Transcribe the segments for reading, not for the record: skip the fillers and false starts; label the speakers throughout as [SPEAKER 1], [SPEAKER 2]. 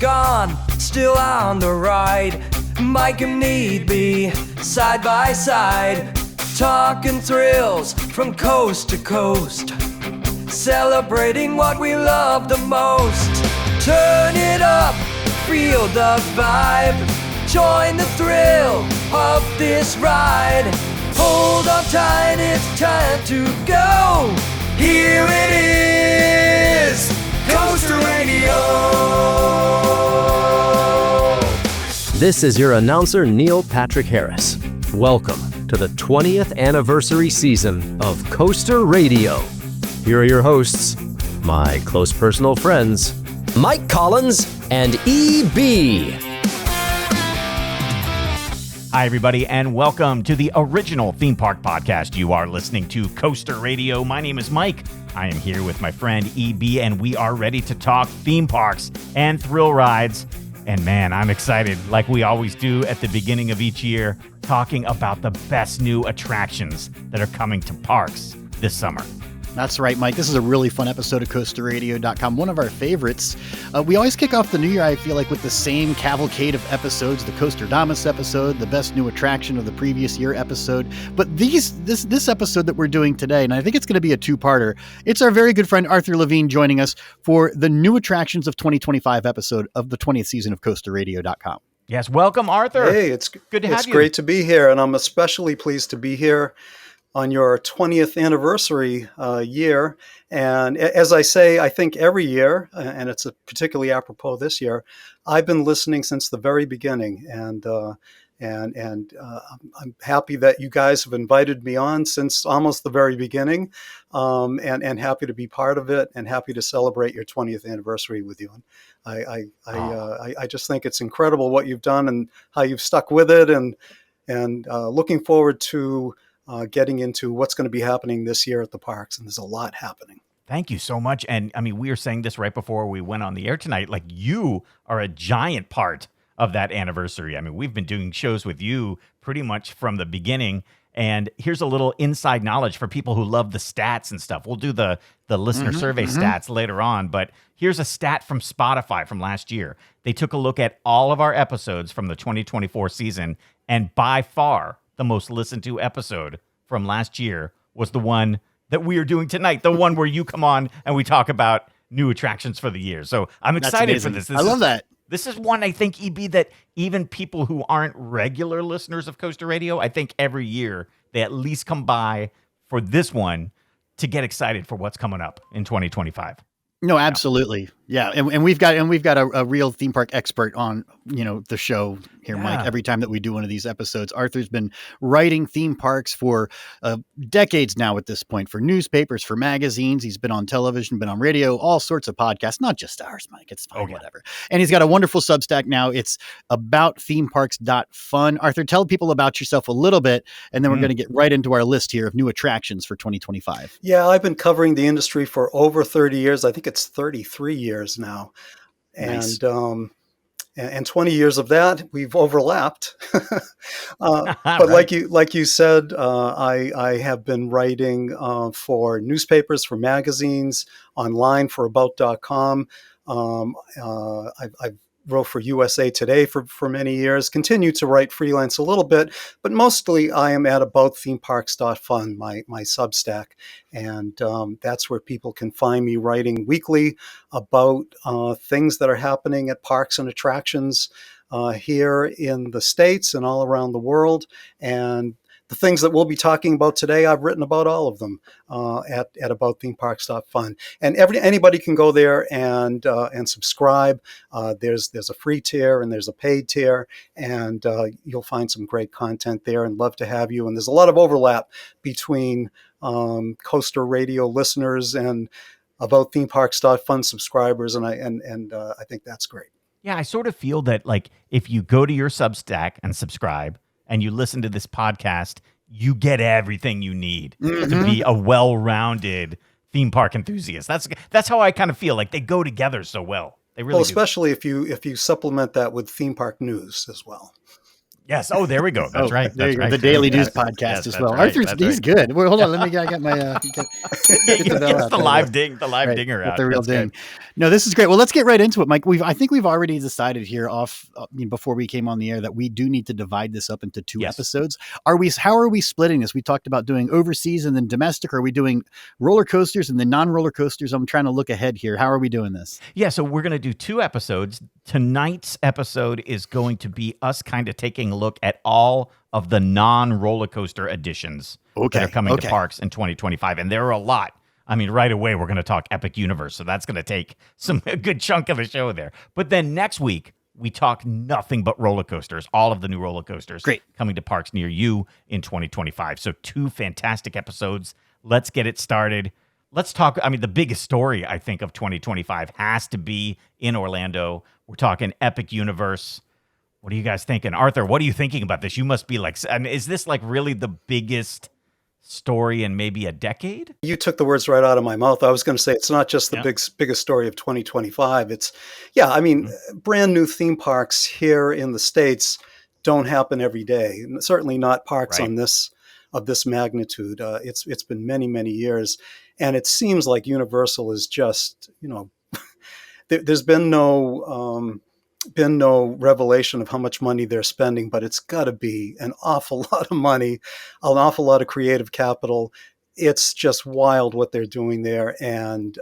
[SPEAKER 1] gone, still on the ride. Mike and Need be side by side, talking thrills from coast to coast, celebrating what we love the most. Turn it up, feel the vibe, join the thrill of this ride. Hold on tight, it's time to go. Here it is, Coaster Radio.
[SPEAKER 2] This is your announcer, Neil Patrick Harris. Welcome to the 20th anniversary season of Coaster Radio. Here are your hosts, my close personal friends, Mike Collins and E.B.
[SPEAKER 3] Hi, everybody, and welcome to the original theme park podcast. You are listening to Coaster Radio. My name is Mike. I am here with my friend E.B., and we are ready to talk theme parks and thrill rides. And man, I'm excited, like we always do at the beginning of each year, talking about the best new attractions that are coming to parks this summer.
[SPEAKER 4] That's right, Mike. This is a really fun episode of CoasterRadio.com, one of our favorites. We always kick off the new year, I feel like, with the same cavalcade of episodes, the Coasterdamus episode, the best new attraction of the previous year episode. But this episode that we're doing today, and I think it's going to be a two-parter, it's our very good friend Arthur Levine joining us for the new attractions of 2025 episode of the 20th season of CoasterRadio.com.
[SPEAKER 3] Yes, welcome, Arthur.
[SPEAKER 5] Hey, it's
[SPEAKER 3] good to have you.
[SPEAKER 5] It's great to be here, and I'm especially pleased to be here on your 20th anniversary year. And as I say, I think every year, and it's particularly apropos this year, I've been listening since the very beginning. And I'm happy that you guys have invited me on since almost the very beginning, and happy to be part of it and happy to celebrate your 20th anniversary with you. And I just think it's incredible what you've done and how you've stuck with it, and looking forward to getting into what's going to be happening this year at the parks. And there's a lot happening.
[SPEAKER 3] Thank you so much. And I mean, we were saying this right before we went on the air tonight, like you are a giant part of that anniversary. I mean, we've been doing shows with you pretty much from the beginning. And here's a little inside knowledge for people who love the stats and stuff. We'll do the listener survey stats later on, but here's a stat from Spotify from last year. They took a look at all of our episodes from the 2024 season, and by far the most listened to episode from last year was the one that we are doing tonight, the one where you come on and we talk about new attractions for the year. So I'm excited for this.
[SPEAKER 4] I love that.
[SPEAKER 3] This is one, I think, EB, that even people who aren't regular listeners of Coaster Radio, I think every year they at least come by for this one to get excited for what's coming up in 2025.
[SPEAKER 4] No, absolutely. Yeah. And we've got a real theme park expert on, the show here, Mike, every time that we do one of these episodes. Arthur's been writing theme parks for decades now at this point, for newspapers, for magazines. He's been on television, been on radio, all sorts of podcasts, not just ours, Mike. It's fine, whatever. And he's got a wonderful Substack now. It's aboutthemeparks.fun. Arthur, tell people about yourself a little bit, and then we're going to get right into our list here of new attractions for 2025.
[SPEAKER 5] Yeah, I've been covering the industry for over 30 years. I think it's 33 years now.
[SPEAKER 4] Nice.
[SPEAKER 5] And 20 years of that we've overlapped. But
[SPEAKER 3] right.
[SPEAKER 5] like you said, I have been writing for newspapers, for magazines, online for about.com. I've wrote for USA Today for many years, continue to write freelance a little bit, but mostly I am at aboutthemeparks.fun, my Substack. And that's where people can find me writing weekly about things that are happening at parks and attractions here in the States and all around the world. And the things that we'll be talking about today, I've written about all of them at aboutthemeparks.fun. And anybody can go there and subscribe. There's a free tier and there's a paid tier, and you'll find some great content there, and love to have you. And there's a lot of overlap between Coaster Radio listeners and aboutthemeparks.fun subscribers, and I think that's great.
[SPEAKER 3] Yeah, I sort of feel that, like, if you go to your Substack and subscribe and you listen to this podcast, you get everything you need to be a well-rounded theme park enthusiast. That's how I kind of feel. Like, they go together so well. They really do.
[SPEAKER 5] Especially if you supplement that with theme park news as well.
[SPEAKER 3] Yes. Oh, there we go. That's right.
[SPEAKER 4] There
[SPEAKER 3] That's
[SPEAKER 4] you go.
[SPEAKER 3] right.
[SPEAKER 4] The Daily News
[SPEAKER 3] Yes.
[SPEAKER 4] podcast
[SPEAKER 3] Yes,
[SPEAKER 4] as
[SPEAKER 3] that's
[SPEAKER 4] well.
[SPEAKER 3] right.
[SPEAKER 4] Arthur's
[SPEAKER 3] That's
[SPEAKER 4] he's
[SPEAKER 3] right.
[SPEAKER 4] good. Well, hold on. Let me get my get the bell
[SPEAKER 3] Gets
[SPEAKER 4] out
[SPEAKER 3] the
[SPEAKER 4] there.
[SPEAKER 3] live ding,
[SPEAKER 4] Right,
[SPEAKER 3] dinger
[SPEAKER 4] get
[SPEAKER 3] out.
[SPEAKER 4] the real
[SPEAKER 3] That's
[SPEAKER 4] ding.
[SPEAKER 3] good.
[SPEAKER 4] No, this is great. Well, let's get right into it, Mike. I think we've already decided here before we came on the air that we do need to divide this up into two
[SPEAKER 3] Yes.
[SPEAKER 4] episodes. How are we splitting this? We talked about doing overseas and then domestic. Are we doing roller coasters and then non-roller coasters? I'm trying to look ahead here. How are we doing this?
[SPEAKER 3] Yeah, so we're going to do two episodes. Tonight's episode is going to be us kind of taking a look at all of the non-roller coaster additions that are coming to parks in 2025. And there are a lot. I mean, right away, we're going to talk Epic Universe. So that's going to take a good chunk of the show there. But then next week, we talk nothing but roller coasters, all of the new roller coasters coming to parks near you in 2025. So two fantastic episodes. Let's get it started. Let's talk. I mean, the biggest story, I think, of 2025 has to be in Orlando. We're talking Epic Universe. What are you guys thinking? Arthur, what are you thinking about this? You must be like, I mean, is this like really the biggest story in maybe a decade?
[SPEAKER 5] You took the words right out of my mouth. I was going to say it's not just the biggest story of 2025. It's, I mean, brand new theme parks here in the States don't happen every day. Certainly not parks of this magnitude. It's been many, many years. And it seems like Universal is just, there's been no revelation of how much money they're spending, but it's got to be an awful lot of money, an awful lot of creative capital. It's just wild what they're doing there, and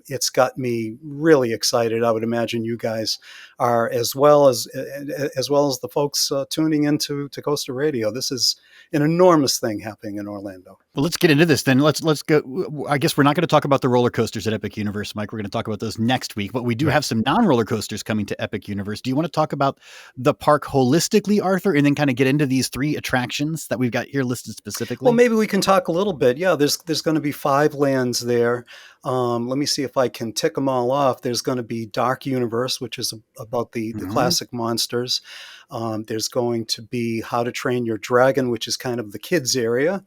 [SPEAKER 5] it's got me really excited. I would imagine you guys are as well as the folks tuning into Coaster Radio. This is an enormous thing happening in Orlando.
[SPEAKER 4] Well, let's get into this then. Let's go. I guess we're not going to talk about the roller coasters at Epic Universe, Mike. We're going to talk about those next week, but we do have some non-roller coasters coming to Epic Universe. Do you want to talk about the park holistically, Arthur, and then kind of get into these three attractions that we've got here listed specifically?
[SPEAKER 5] Well, maybe we can talk a little bit. Yeah, there's going to be 5 lands there. Let me see if I can tick them all off. There's going to be Dark Universe, which is about the classic monsters. There's going to be How to Train Your Dragon, which is kind of the kids area.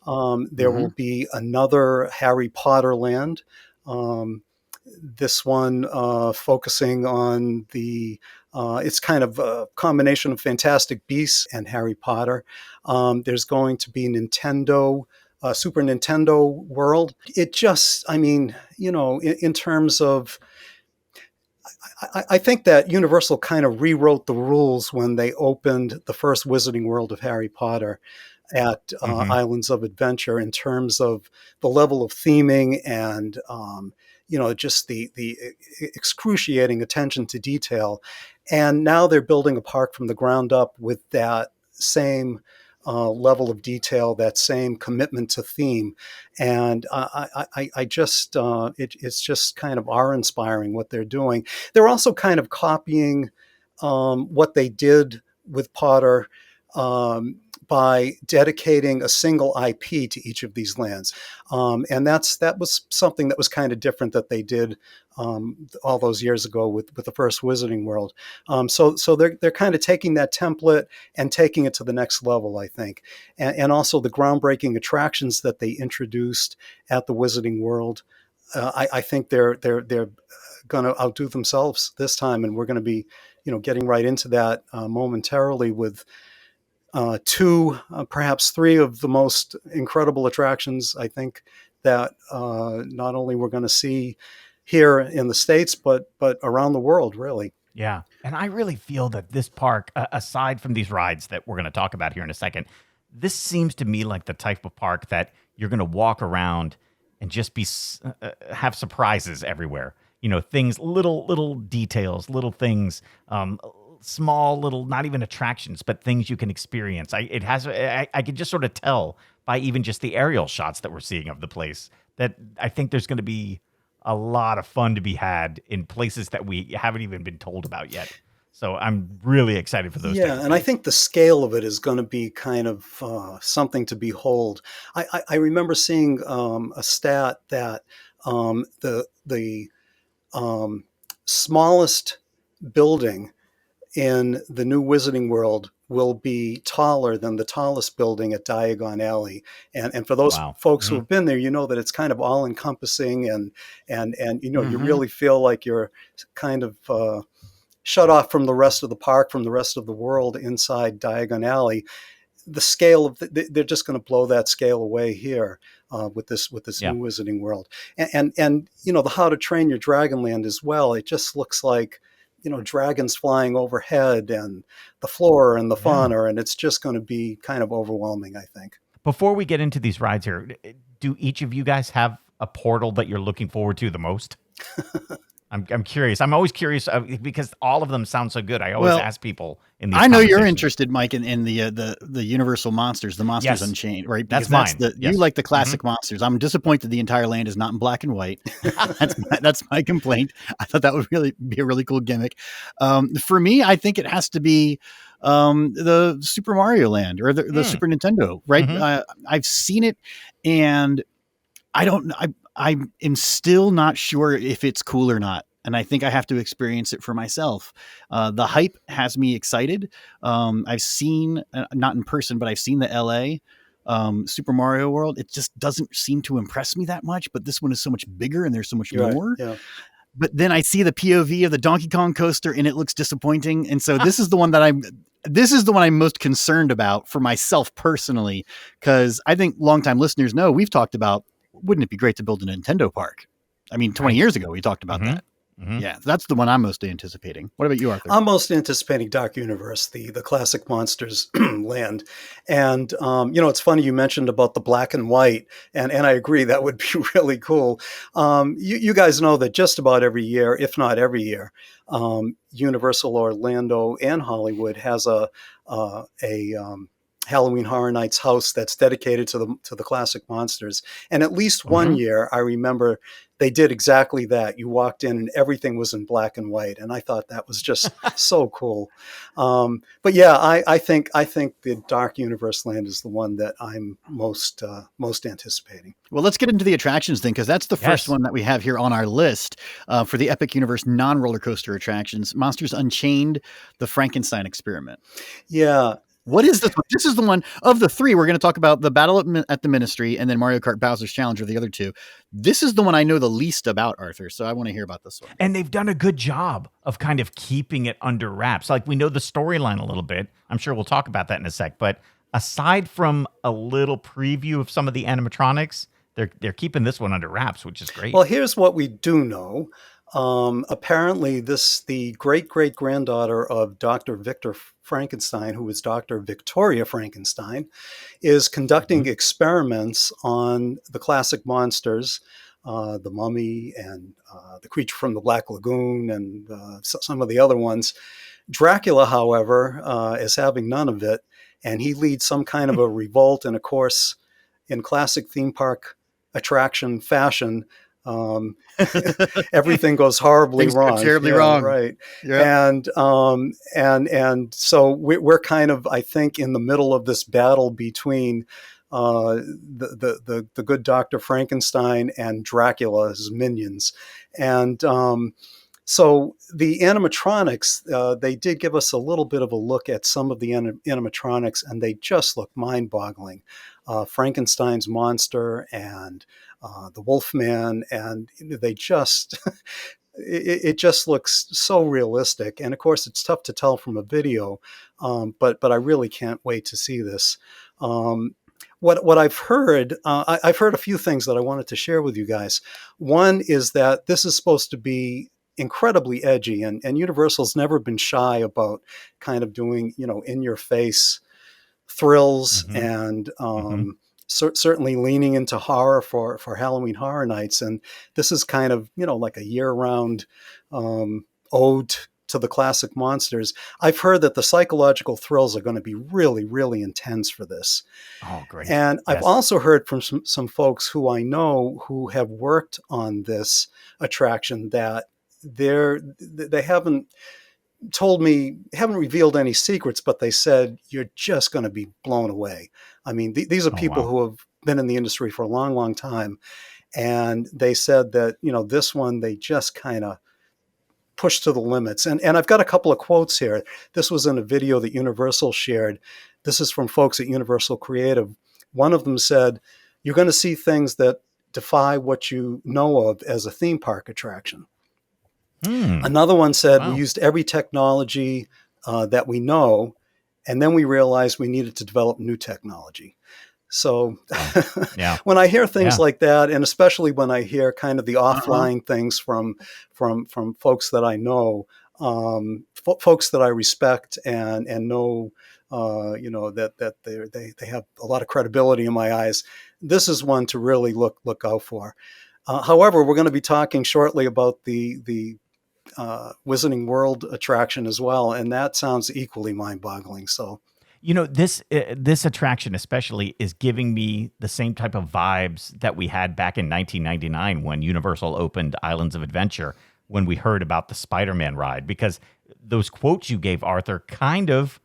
[SPEAKER 5] There will be another Harry Potter land. This one focusing on it's kind of a combination of Fantastic Beasts and Harry Potter. There's going to be Super Nintendo World. It just, I mean, in terms of, I think that Universal kind of rewrote the rules when they opened the first Wizarding World of Harry Potter at Islands of Adventure in terms of the level of theming and, just the excruciating attention to detail. And now they're building a park from the ground up with that same level of detail, that same commitment to theme. And I just, it's just kind of awe-inspiring what they're doing. They're also kind of copying what they did with Potter by dedicating a single IP to each of these lands. And that was something that was kind of different that they did all those years ago with the first Wizarding World. So they're kind of taking that template and taking it to the next level, I think. And also the groundbreaking attractions that they introduced at the Wizarding World. I think they're going to outdo themselves this time, and we're going to be, getting right into that momentarily with 2, perhaps 3 of the most incredible attractions, I think, that not only we're going to see here in the States, but around the world, really.
[SPEAKER 3] Yeah. And I really feel that this park, aside from these rides that we're going to talk about here in a second, this seems to me like the type of park that you're going to walk around and just have surprises everywhere. Things, little details, little things, small little, not even attractions, but things you can experience. I can just sort of tell by even just the aerial shots that we're seeing of the place that I think there's going to be a lot of fun to be had in places that we haven't even been told about yet. So I'm really excited for those.
[SPEAKER 5] Yeah, and I think the scale of it is going to be kind of something to behold. I remember seeing a stat that the smallest building in the new Wizarding World will be taller than the tallest building at Diagon Alley. And for those folks who have been there, that it's kind of all encompassing and you really feel like you're kind of shut off from the rest of the park, from the rest of the world inside Diagon Alley. The scale of they're just going to blow that scale away here with this
[SPEAKER 3] Yeah.
[SPEAKER 5] new Wizarding World, and the How to Train Your Dragon Land as well. It just looks like dragons flying overhead and the flora and the fauna, and it's just going to be kind of overwhelming, I think.
[SPEAKER 3] Before we get into these rides here, do each of you guys have a portal that you're looking forward to the most? I'm curious. I'm always curious because all of them sound so good. I always ask people in these
[SPEAKER 4] I know you're
[SPEAKER 3] conversations.
[SPEAKER 4] interested, Mike, in the Universal monsters, the Monsters
[SPEAKER 3] Yes.
[SPEAKER 4] Unchained, right?
[SPEAKER 3] That's
[SPEAKER 4] Because
[SPEAKER 3] mine.
[SPEAKER 4] You
[SPEAKER 3] Yes.
[SPEAKER 4] like the classic monsters. I'm disappointed the entire land is not in black and white. That's my complaint. I thought that would really be a really cool gimmick. For me, I think it has to be the Super Mario Land or the Super Nintendo, right? I've seen it, and I don't. I am still not sure if it's cool or not. And I think I have to experience it for myself. The hype has me excited. I've seen, not in person, but I've seen the LA Super Mario World. It just doesn't seem to impress me that much, but this one is so much bigger and there's so much more.
[SPEAKER 5] Yeah.
[SPEAKER 4] But then I see the POV of the Donkey Kong coaster and it looks disappointing. And so this is the one that this is the one I'm most concerned about for myself personally, because I think longtime listeners know we've talked about, wouldn't it be great to build a Nintendo park? I mean, 20 years ago, we talked about that. Yeah, that's the one I'm most anticipating. What about you, Arthur?
[SPEAKER 5] I'm most anticipating Dark Universe, the classic monsters land. And, it's funny you mentioned about the black and white, and I agree that would be really cool. You guys know that just about every year, if not every year, Universal Orlando and Hollywood has a Halloween Horror Nights house that's dedicated to the classic monsters. And at least one year, I remember they did exactly that. You walked in and everything was in black and white, and I thought that was just so cool. But yeah, I think the Dark Universe Land is the one that I'm most anticipating.
[SPEAKER 4] Well, let's get into the attractions then, because that's the first one that we have here on our list for the Epic Universe non-roller coaster attractions. Monsters Unchained, the Frankenstein Experiment.
[SPEAKER 5] Yeah.
[SPEAKER 4] What is this one? This is the one of the three. We're going to talk about the Battle at the Ministry and then Mario Kart Bowser's Challenge are the other two. This is the one I know the least about, Arthur. So I want to hear about this one.
[SPEAKER 3] And they've done a good job of kind of keeping it under wraps. Like, we know the storyline a little bit. I'm sure we'll talk about that in a sec. But aside from a little preview of some of the animatronics, they're keeping this one under wraps, which is great.
[SPEAKER 5] Well, here's what we do know. Apparently, the great-great-granddaughter of Dr. Victor Frankenstein, who was Dr. Victoria Frankenstein, is conducting experiments on the classic monsters, the Mummy and the Creature from the Black Lagoon and some of the other ones. Dracula, however, is having none of it, and he leads some kind of a revolt. And of course, in classic theme park attraction fashion, everything goes horribly wrong,
[SPEAKER 4] terribly wrong,
[SPEAKER 5] right?
[SPEAKER 4] Yeah.
[SPEAKER 5] And so we're kind of, I think, in the middle of this battle between the good Dr. Frankenstein and Dracula's minions, and so the animatronics, they did give us a little bit of a look at some of the animatronics, and they just look mind-boggling. Frankenstein's monster and the Wolfman, and they just it just looks so realistic. And of course, it's tough to tell from a video, but I really can't wait to see this. What I've heard, I've heard a few things that I wanted to share with you guys. One is that this is supposed to be incredibly edgy, and Universal's never been shy about kind of doing, in your face thrills and certainly leaning into horror for Halloween Horror Nights. And this is kind of, like a year-round ode to the classic monsters. I've heard that the psychological thrills are going to be really, really intense for this.
[SPEAKER 3] Oh, great.
[SPEAKER 5] And I've also heard from some folks who I know who have worked on this attraction that they haven't told me, haven't revealed any secrets, but they said you're just going to be blown away. I mean, these are people who have been in the industry for a long, long time. And they said that, this one, they just kind of pushed to the limits. And I've got a couple of quotes here. This was in a video that Universal shared. This is from folks at Universal Creative. One of them said, "You're going to see things that defy what you know of as a theme park attraction."
[SPEAKER 3] Hmm.
[SPEAKER 5] Another one said, we
[SPEAKER 3] Wow.
[SPEAKER 5] used every technology that we know, and then we realized we needed to develop new technology. So
[SPEAKER 3] Wow. Yeah.
[SPEAKER 5] when I hear things
[SPEAKER 3] Yeah.
[SPEAKER 5] like that, and especially when I hear kind of the
[SPEAKER 4] Uh-huh.
[SPEAKER 5] offline things from folks that I know, folks that I respect and know, that they have a lot of credibility in my eyes, this is one to really look out for. However, we're going to be talking shortly about the Wizarding World attraction as well, and that sounds equally mind-boggling. So,
[SPEAKER 3] This attraction especially is giving me the same type of vibes that we had back in 1999 when Universal opened Islands of Adventure, when we heard about the Spider-Man ride, because those quotes you gave, Arthur, kind of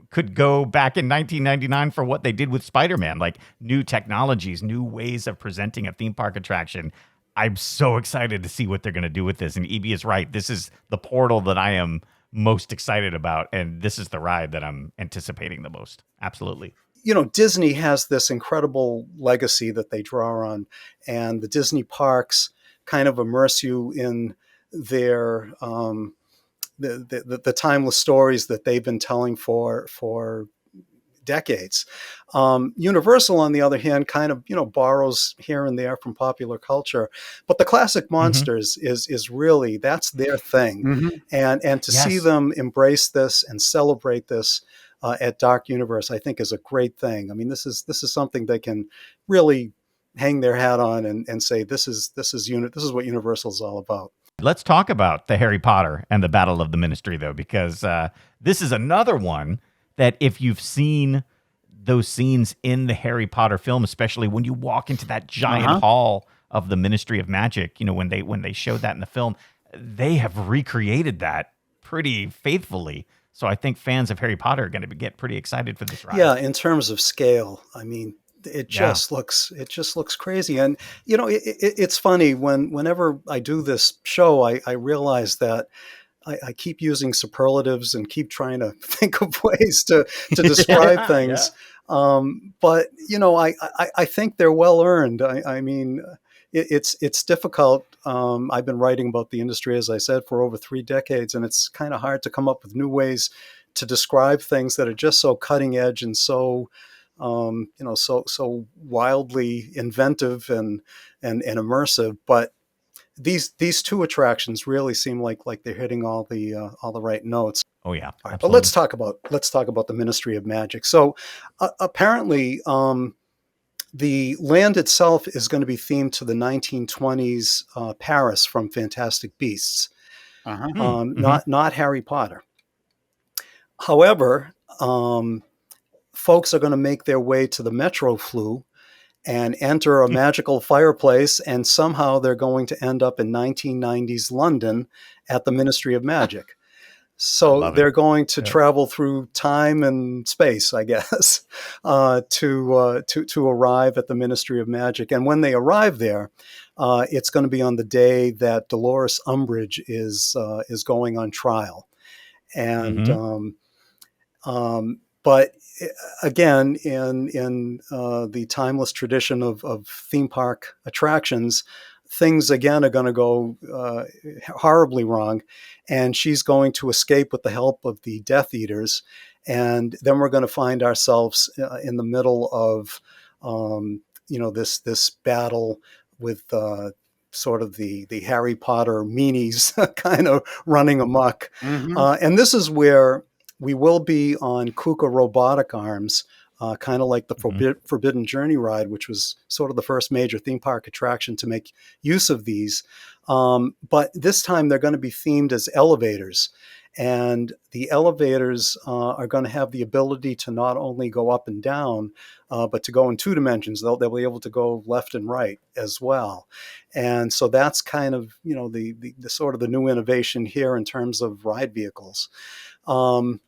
[SPEAKER 3] could go back in 1999 for what they did with Spider-Man, like new technologies, new ways of presenting a theme park attraction. I'm so excited to see what they're going to do with this. And EB is right. This is the portal that I am most excited about. And this is the ride that I'm anticipating the most. Absolutely.
[SPEAKER 5] Disney has this incredible legacy that they draw on, and the Disney parks kind of immerse you in their the timeless stories that they've been telling for decades. Universal, on the other hand, kind of borrows here and there from popular culture, but the classic
[SPEAKER 3] Hmm.
[SPEAKER 5] monsters is really, that's their thing,
[SPEAKER 4] Hmm.
[SPEAKER 5] and to see
[SPEAKER 3] Yes.
[SPEAKER 5] them embrace this and celebrate this at Dark Universe, I think is a great thing. I mean, this is something they can really hang their hat on and say this is what Universal is all about.
[SPEAKER 3] Let's talk about the Harry Potter and the Battle of the Ministry, though, because this is another one that if you've seen those scenes in the Harry Potter film, especially when you walk into that giant
[SPEAKER 4] Uh-huh.
[SPEAKER 3] hall of the Ministry of Magic, when they showed that in the film, they have recreated that pretty faithfully. So I think fans of Harry Potter are going to get pretty excited for this ride.
[SPEAKER 5] Yeah, in terms of scale, I mean,
[SPEAKER 3] Yeah.
[SPEAKER 5] it just looks crazy. And it's funny whenever I do this show, I realize that I keep using superlatives and keep trying to think of ways to describe
[SPEAKER 3] Yeah. Yeah.
[SPEAKER 5] things. But I think they're well earned. I mean, it's difficult. I've been writing about the industry, as I said, for over 3 decades, and it's kind of hard to come up with new ways to describe things that are just so cutting edge and so so wildly inventive and immersive. But these two attractions really seem like they're hitting all the right notes.
[SPEAKER 3] Oh, yeah.
[SPEAKER 5] All right, but
[SPEAKER 3] Absolutely.
[SPEAKER 5] let's talk about the Ministry of Magic. So apparently, the land itself is going to be themed to the 1920s Paris from Fantastic Beasts,
[SPEAKER 4] Uh-huh.
[SPEAKER 3] Hmm. Hmm.
[SPEAKER 5] not Harry Potter. However, folks are going to make their way to the Metro Flu and enter a magical fireplace, and somehow they're going to end up in 1990s London at the Ministry of Magic.
[SPEAKER 3] I
[SPEAKER 5] So
[SPEAKER 3] love it.
[SPEAKER 5] they're going to
[SPEAKER 3] Yeah.
[SPEAKER 5] travel through time and space, I guess, to arrive at the Ministry of Magic. And when they arrive there, it's going to be on the day that Dolores Umbridge is going on trial, and
[SPEAKER 3] Hmm.
[SPEAKER 5] but again, in the timeless tradition of theme park attractions, things again are going to go horribly wrong, and she's going to escape with the help of the Death Eaters, and then we're going to find ourselves in the middle of this battle with sort of the Harry Potter meanies kind of running amok,
[SPEAKER 4] Hmm.
[SPEAKER 5] and this is where we will be on Kuka robotic arms, kind of like the
[SPEAKER 3] Hmm.
[SPEAKER 5] Forbidden Journey ride, which was sort of the first major theme park attraction to make use of these. But this time they're going to be themed as elevators. And the elevators are going to have the ability to not only go up and down, but to go in two dimensions. They'll be able to go left and right as well. And so that's kind of, the sort of the new innovation here in terms of ride vehicles. Um,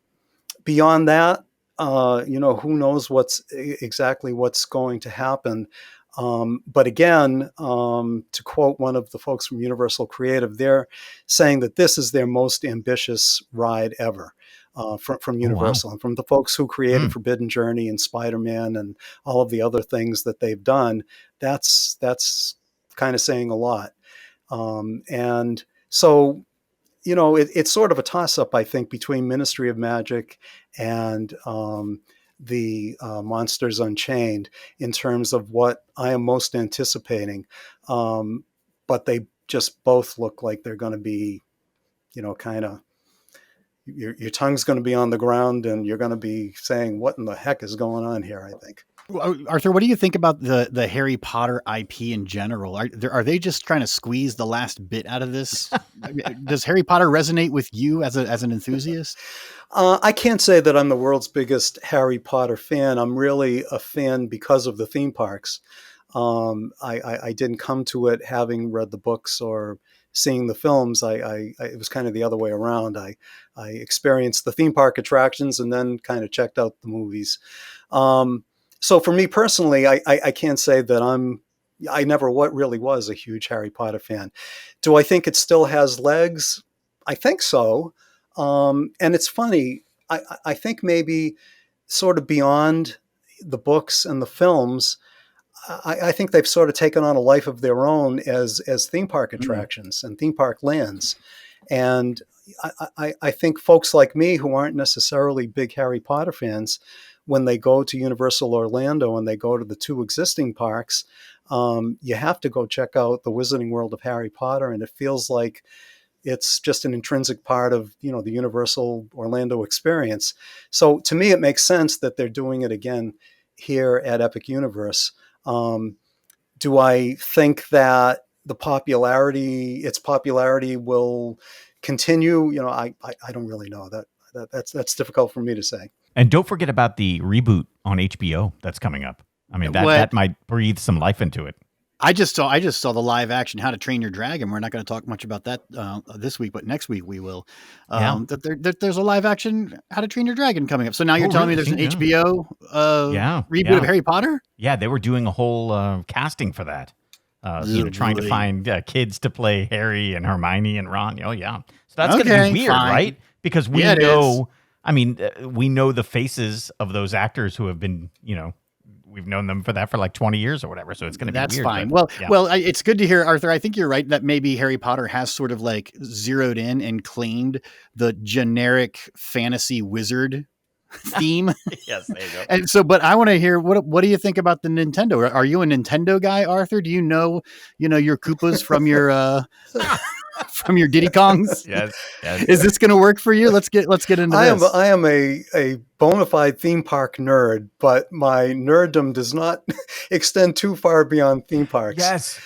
[SPEAKER 5] Beyond that, who knows exactly what's going to happen. But again, to quote one of the folks from Universal Creative, they're saying that this is their most ambitious ride ever. From
[SPEAKER 3] Oh, wow.
[SPEAKER 5] Universal and from the folks who created
[SPEAKER 3] Mm.
[SPEAKER 5] Forbidden Journey and Spider-Man and all of the other things that they've done, that's kind of saying a lot. And so it's sort of a toss-up, I think, between Ministry of Magic and the Monsters Unchained in terms of what I am most anticipating. But they just both look like they're going to be, kind of, your tongue's going to be on the ground and you're going to be saying, what in the heck is going on here, I think.
[SPEAKER 4] Arthur, what do you think about the Harry Potter IP in general? Are they just trying to squeeze the last bit out of this? Does Harry Potter resonate with you as an enthusiast?
[SPEAKER 5] I can't say that I'm the world's biggest Harry Potter fan. I'm really a fan because of the theme parks. I didn't come to it having read the books or seeing the films. It was kind of the other way around. I experienced the theme park attractions and then kind of checked out the movies. So for me personally, I can't say that I never really was a huge Harry Potter fan. Do I think it still has legs? I think so. And it's funny. I think maybe sort of beyond the books and the films, I think they've sort of taken on a life of their own as theme park attractions and theme park lands. And I think folks like me who aren't necessarily big Harry Potter fans, when they go to Universal Orlando and they go to the two existing parks, you have to go check out the Wizarding World of Harry Potter. And it feels like it's just an intrinsic part of, the Universal Orlando experience. So to me, it makes sense that they're doing it again here at Epic Universe. Do I think that its popularity will continue? I don't really know. That's difficult for me to say.
[SPEAKER 3] And don't forget about the reboot on HBO that's coming up. I mean, that might breathe some life into it.
[SPEAKER 4] I just saw the live action How to Train Your Dragon. We're not going to talk much about that this week, but next week we will. There's a live action How to Train Your Dragon coming up. So now you're telling me there's an HBO reboot of Harry Potter?
[SPEAKER 3] Yeah, they were doing a whole casting for that. Trying to find kids to play Harry and Hermione and Ron. Oh, yeah. So that's going to be weird, right? Because we know, we know the faces of those actors who have been, we've known them for like 20 years or whatever. So it's going to be weird. That's
[SPEAKER 4] fine. It's good to hear, Arthur. I think you're right that maybe Harry Potter has sort of like zeroed in and claimed the generic fantasy wizard theme.
[SPEAKER 3] Yes, there you go.
[SPEAKER 4] And so, but I want to hear, what do you think about the Nintendo? Are you a Nintendo guy, Arthur? Do you know your Koopas from your from your Diddy Kongs?
[SPEAKER 3] Yes.
[SPEAKER 4] Is this going to work for you? Let's get into this.
[SPEAKER 5] I am a bona fide theme park nerd, but my nerddom does not extend too far beyond theme parks.
[SPEAKER 3] Yes.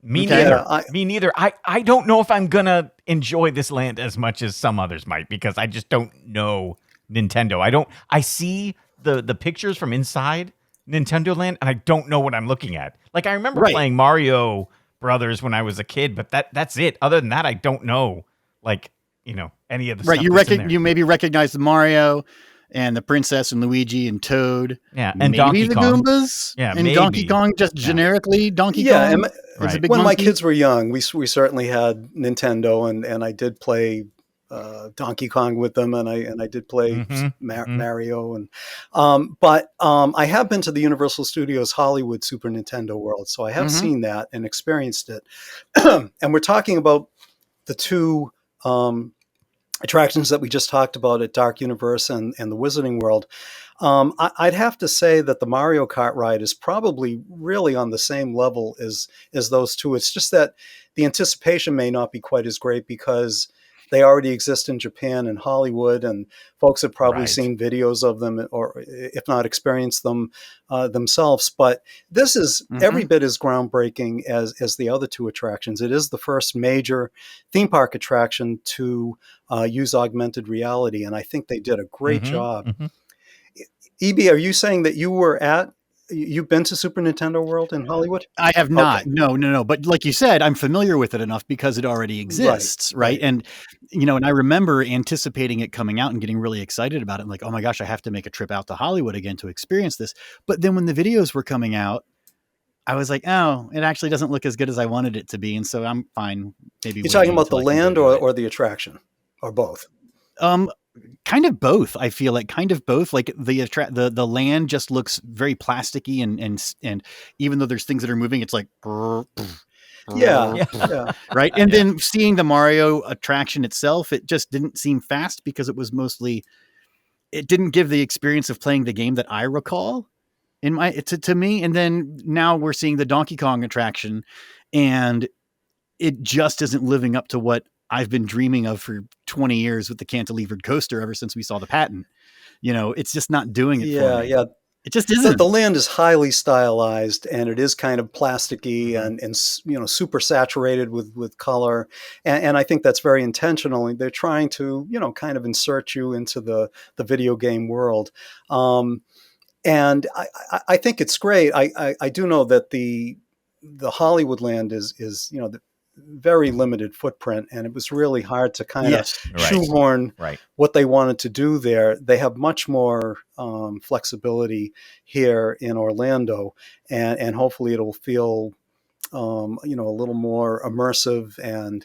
[SPEAKER 3] Me neither. I don't know if I'm going to enjoy this land as much as some others might, because I just don't know Nintendo. I see the pictures from inside Nintendo Land and I don't know what I'm looking at. Like, I remember playing Mario Brothers when I was a kid, but that's it. Other than that, I don't know, any of the stuff.
[SPEAKER 4] You maybe recognize the Mario and the Princess and Luigi and Toad.
[SPEAKER 3] Yeah, and
[SPEAKER 4] maybe
[SPEAKER 3] Donkey
[SPEAKER 4] the
[SPEAKER 3] Kong.
[SPEAKER 4] Goombas.
[SPEAKER 3] Yeah,
[SPEAKER 4] and
[SPEAKER 3] maybe.
[SPEAKER 4] Donkey Kong, just generically Donkey Kong.
[SPEAKER 5] When my kids were young, we certainly had Nintendo, and I did play Donkey Kong with them, and I did play Mario, but I have been to the Universal Studios Hollywood Super Nintendo World, so I have seen that and experienced it. And we're talking about the two attractions that we just talked about at Dark Universe and the Wizarding World. I'd have to say that the Mario Kart ride is probably really on the same level as those two. It's just that the anticipation may not be quite as great because they already exist in Japan and Hollywood, and folks have probably seen videos of them, or if not experienced them themselves. But this is every bit as groundbreaking as the other two attractions. It is the first major theme park attraction to use augmented reality, and I think they did a great job. E.B., are you saying that you've been to Super Nintendo World in Hollywood?
[SPEAKER 4] I have not. Okay. No. But like you said, I'm familiar with it enough because it already exists, right? And, and I remember anticipating it coming out and getting really excited about it. I'm like, oh my gosh, I have to make a trip out to Hollywood again to experience this. But then when the videos were coming out, I was like, oh, it actually doesn't look as good as I wanted it to be. And so I'm fine. Maybe
[SPEAKER 5] you're talking about the land or the attraction, or both?
[SPEAKER 4] Kind of both. I feel like kind of both. Like the land just looks very plasticky, and even though there's things that are moving, it's like
[SPEAKER 5] Yeah,
[SPEAKER 3] Yeah.
[SPEAKER 5] yeah.
[SPEAKER 4] right. And then seeing the Mario attraction itself, it just didn't seem fast because it was mostly. It didn't give the experience of playing the game that I recall to me. And then now we're seeing the Donkey Kong attraction, and it just isn't living up to what I've been dreaming of for 20 years with the cantilevered coaster ever since we saw the patent. It's just not doing it for me.
[SPEAKER 5] Yeah.
[SPEAKER 4] It just
[SPEAKER 5] The,
[SPEAKER 4] isn't.
[SPEAKER 5] the land is highly stylized, and it is kind of plasticky
[SPEAKER 3] Mhm.
[SPEAKER 5] and super saturated with color, and I think that's very intentional. They're trying to kind of insert you into the video game world, and I think it's great. I do know that the Hollywood land is very limited footprint, and it was really hard to kind of
[SPEAKER 4] Yes.
[SPEAKER 3] Right.
[SPEAKER 5] shoehorn
[SPEAKER 3] Right.
[SPEAKER 5] what they wanted to do there. They have much more flexibility here in Orlando, and hopefully it'll feel a little more immersive. And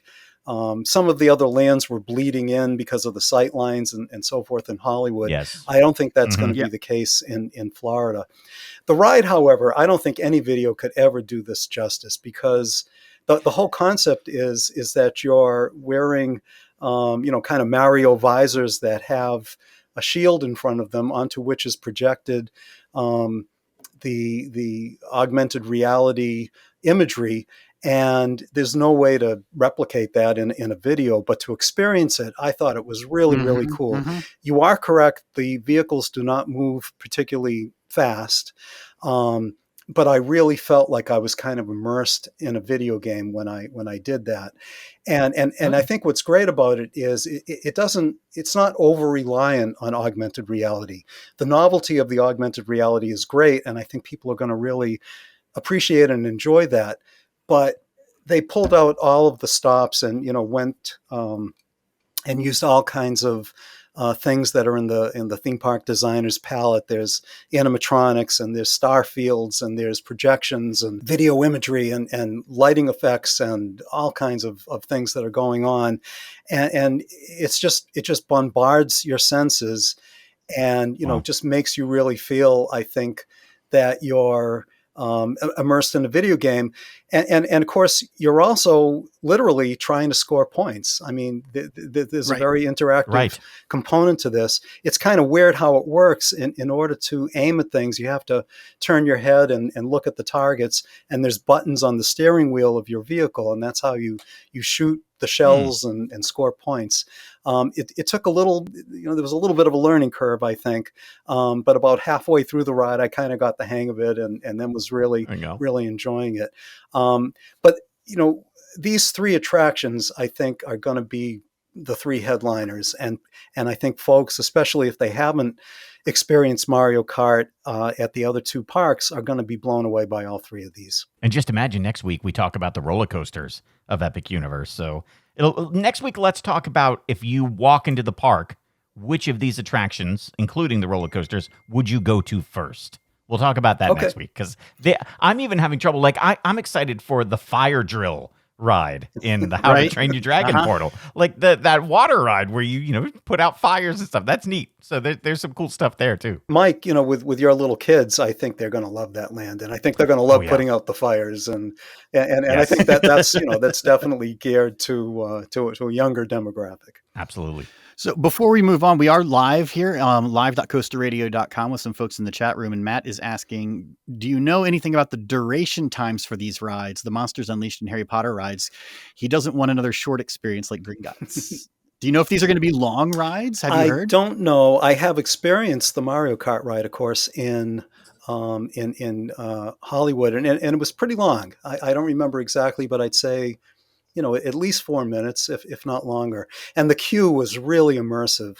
[SPEAKER 5] some of the other lands were bleeding in because of the sight lines and so forth in Hollywood.
[SPEAKER 3] Yes.
[SPEAKER 5] I don't think that's going
[SPEAKER 3] Mhm.
[SPEAKER 5] to be the case in Florida. The ride, however, I don't think any video could ever do this justice, because the whole concept is that you're wearing kind of Mario visors that have a shield in front of them onto which is projected the augmented reality imagery, and there's no way to replicate that in a video. But to experience it, I thought it was really cool. You are correct, the vehicles do not move particularly fast, but I really felt like I was kind of immersed in a video game when I did that. And I think what's great about it is it's not over reliant on augmented reality. The novelty of the augmented reality is great, and I think people are going to really appreciate and enjoy that. But they pulled out all of the stops and went and used all kinds of things that are in the theme park designer's palette. There's animatronics, and there's star fields, and there's projections and video imagery and lighting effects and all kinds of things that are going on, and it just bombards your senses, and
[SPEAKER 3] Wow.
[SPEAKER 5] just makes you really feel, I think, that you're immersed in a video game, and of course you're also literally trying to score points. I mean, there's a
[SPEAKER 4] Right.
[SPEAKER 5] very interactive
[SPEAKER 3] Right.
[SPEAKER 5] component to this. It's kind of weird how it works. In order to aim at things, you have to turn your head and look at the targets, and there's buttons on the steering wheel of your vehicle, and that's how you shoot the shells and score points. It took a little, there was a little bit of a learning curve, I think, but about halfway through the ride, I kind of got the hang of it, and then was really
[SPEAKER 3] There you go.
[SPEAKER 5] really enjoying it. But these three attractions, I think, are going to be the three headliners, and I think folks, especially if they haven't experienced Mario Kart at the other two parks, are going to be blown away by all three of these.
[SPEAKER 3] And just imagine next week we talk about the roller coasters of Epic Universe. So next week, let's talk about, if you walk into the park, which of these attractions, including the roller coasters, would you go to first? We'll talk about that
[SPEAKER 5] Okay.
[SPEAKER 3] next week, because I'm even having trouble. Like I'm excited for the fire drill ride in the How to
[SPEAKER 4] Right.
[SPEAKER 3] Train Your Dragon portal, like that water ride where you put out fires and stuff. That's neat. So there's some cool stuff there too.
[SPEAKER 5] Mike, with your little kids, I think they're going to love that land, and I think they're going to love
[SPEAKER 3] yeah.
[SPEAKER 5] putting out the fires, and I
[SPEAKER 3] Yes.
[SPEAKER 5] think that's that's definitely geared to a younger demographic.
[SPEAKER 3] Absolutely.
[SPEAKER 4] So before we move on, we are live here, live.coasterradio.com with some folks in the chat room. And Matt is asking, do you know anything about the duration times for these rides, the Monsters Unleashed and Harry Potter rides? He doesn't want another short experience like Gringotts. Do you know if these are going to be long rides? Have you heard?
[SPEAKER 5] I don't know. I have experienced the Mario Kart ride, of course, in Hollywood, and it was pretty long. I don't remember exactly, but I'd say at least 4 minutes, if not longer. And the queue was really immersive.